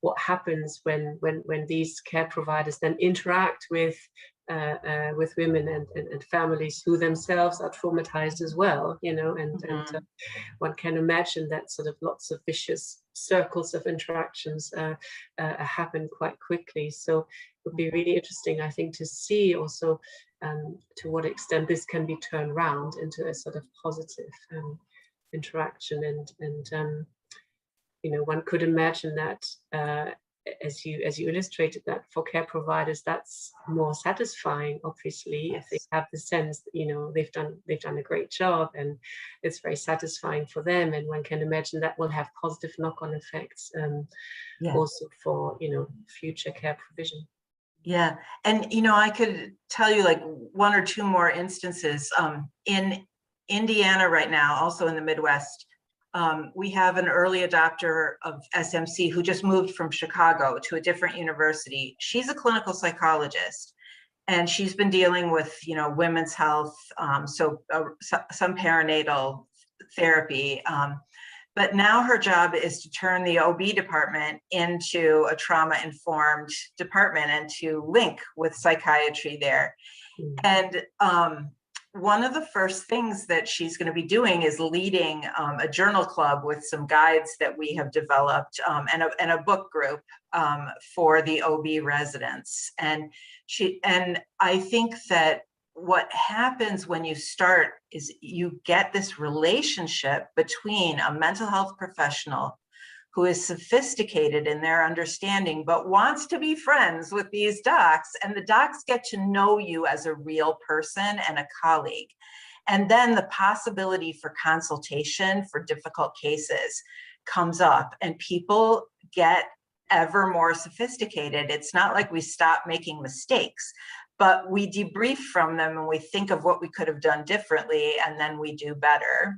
what happens when these care providers then interact with women and families who themselves are traumatized as well, and one can imagine that sort of lots of vicious circles of interactions happen quite quickly. So it would be really interesting, I think, to see also to what extent this can be turned around into a sort of positive interaction. And one could imagine that as you illustrated, that for care providers that's more satisfying, obviously. Yes. If they have the sense that they've done a great job and it's very satisfying for them, and one can imagine that will have positive knock-on effects also for future care provision. Yeah, and I could tell you like 1 or 2 more instances. In Indiana right now, also in the Midwest, we have an early adopter of SMC who just moved from Chicago to a different university. She's a clinical psychologist, and she's been dealing with, women's health, some perinatal therapy. But now her job is to turn the OB department into a trauma-informed department and to link with psychiatry there. And one of the first things that she's going to be doing is leading a journal club with some guides that we have developed and a book group for the OB residents. And I think that what happens when you start is you get this relationship between a mental health professional who is sophisticated in their understanding, but wants to be friends with these docs, and the docs get to know you as a real person and a colleague. And then the possibility for consultation for difficult cases comes up, and people get ever more sophisticated. It's not like we stop making mistakes, but we debrief from them and we think of what we could have done differently, and then we do better.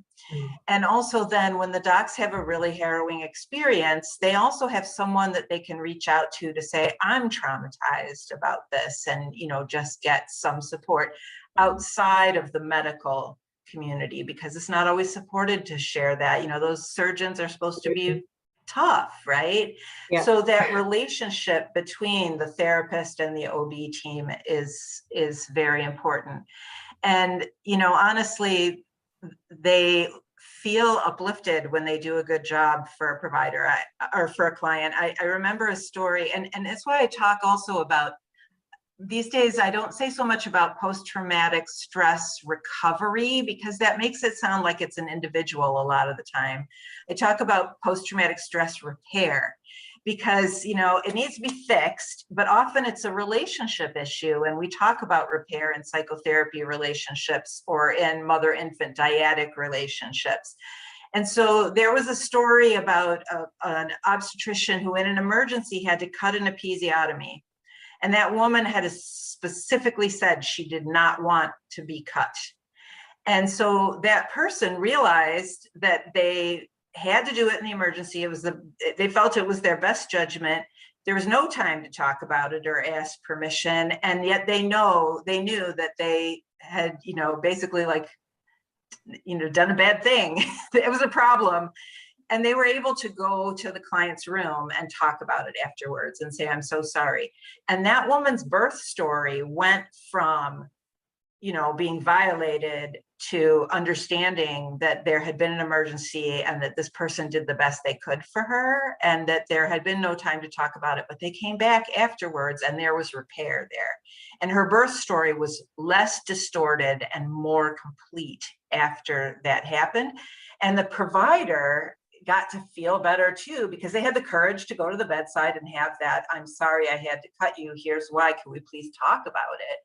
And also then when the docs have a really harrowing experience, they also have someone that they can reach out to say, I'm traumatized about this, and just get some support outside of the medical community, because it's not always supported to share that. Those surgeons are supposed to be tough, right? Yeah. So that relationship between the therapist and the OB team is very important. And honestly, they feel uplifted when they do a good job for a provider or for a client. I remember a story, and that's why I talk also about these days. I don't say so much about post-traumatic stress recovery, because that makes it sound like it's an individual a lot of the time. I talk about post-traumatic stress repair, because it needs to be fixed, but often it's a relationship issue. And we talk about repair in psychotherapy relationships or in mother-infant dyadic relationships. And so there was a story about an obstetrician who in an emergency had to cut an episiotomy. And that woman had specifically said she did not want to be cut. And so that person realized that they had to do it in the emergency. They felt it was their best judgment. There was no time to talk about it or ask permission. And yet they knew that they had, basically done a bad thing. It was a problem. they were able to go to the client's room and talk about it afterwards and say, I'm so sorry. And that woman's birth story went from, you know, being violated to understanding that there had been an emergency and that this person did the best they could for her, and that there had been no time to talk about it, but they came back afterwards and there was repair there. And her birth story was less distorted and more complete after that happened. And the provider got to feel better too, because they had the courage to go to the bedside and have that, I'm sorry I had to cut you, here's why, can we please talk about it,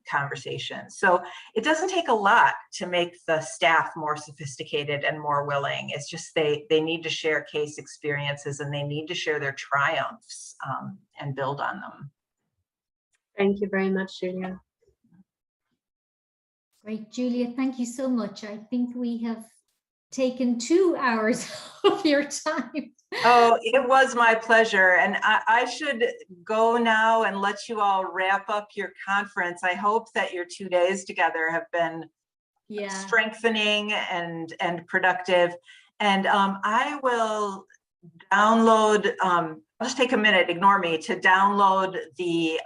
conversation. So it doesn't take a lot to make the staff more sophisticated and more willing. It's just they need to share case experiences, and they need to share their triumphs and build on them. Thank you very much, Julia. Great, Julia, thank you so much. I think we have taken 2 hours of your time. Oh, it was my pleasure. And I should go now and let you all wrap up your conference. I hope that your 2 days together have been strengthening and productive. And I will download, I'll just take a minute, ignore me, to download the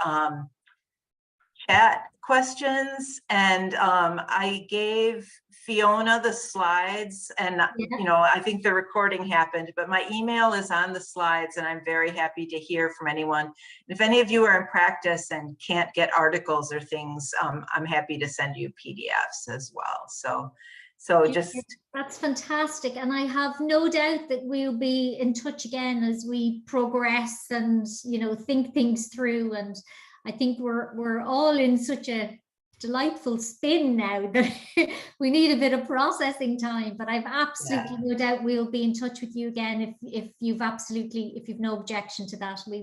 chat questions. And I gave Fiona the slides, and you know, I think the recording happened, but my email is on the slides, and I'm very happy to hear from anyone. If any of you are in practice and can't get articles or things, I'm happy to send you PDFs as well. So just, that's fantastic, and I have no doubt that we'll be in touch again as we progress and, you know, think things through. And I think we're all in such a delightful spin now that we need a bit of processing time, but I've absolutely no doubt we'll be in touch with you again if you've no objection to that. We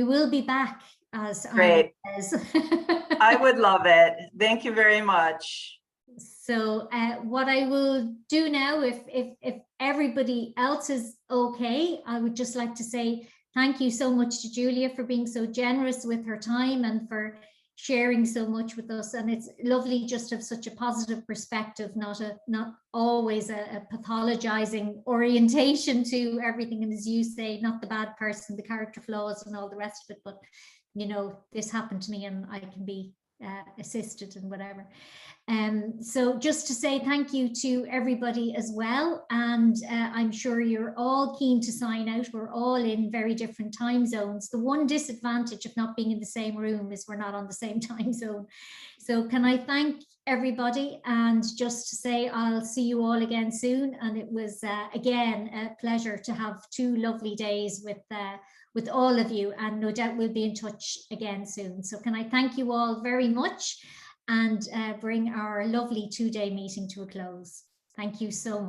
will be back, as great. I would love it. Thank you very much. So what I will do now, if everybody else is okay, I would just like to say thank you so much to Julia for being so generous with her time and for sharing so much with us. And it's lovely just to have such a positive perspective, not always a pathologizing orientation to everything. And as you say, not the bad person, the character flaws and all the rest of it, but, you know, this happened to me and I can be assisted and whatever. So just to say thank you to everybody as well. And I'm sure you're all keen to sign out. We're all in very different time zones. The one disadvantage of not being in the same room is we're not on the same time zone. So can I thank everybody, and just to say I'll see you all again soon. And it was again a pleasure to have 2 lovely days with all of you, and no doubt we'll be in touch again soon. So can I thank you all very much and bring our lovely 2-day meeting to a close. Thank you so much.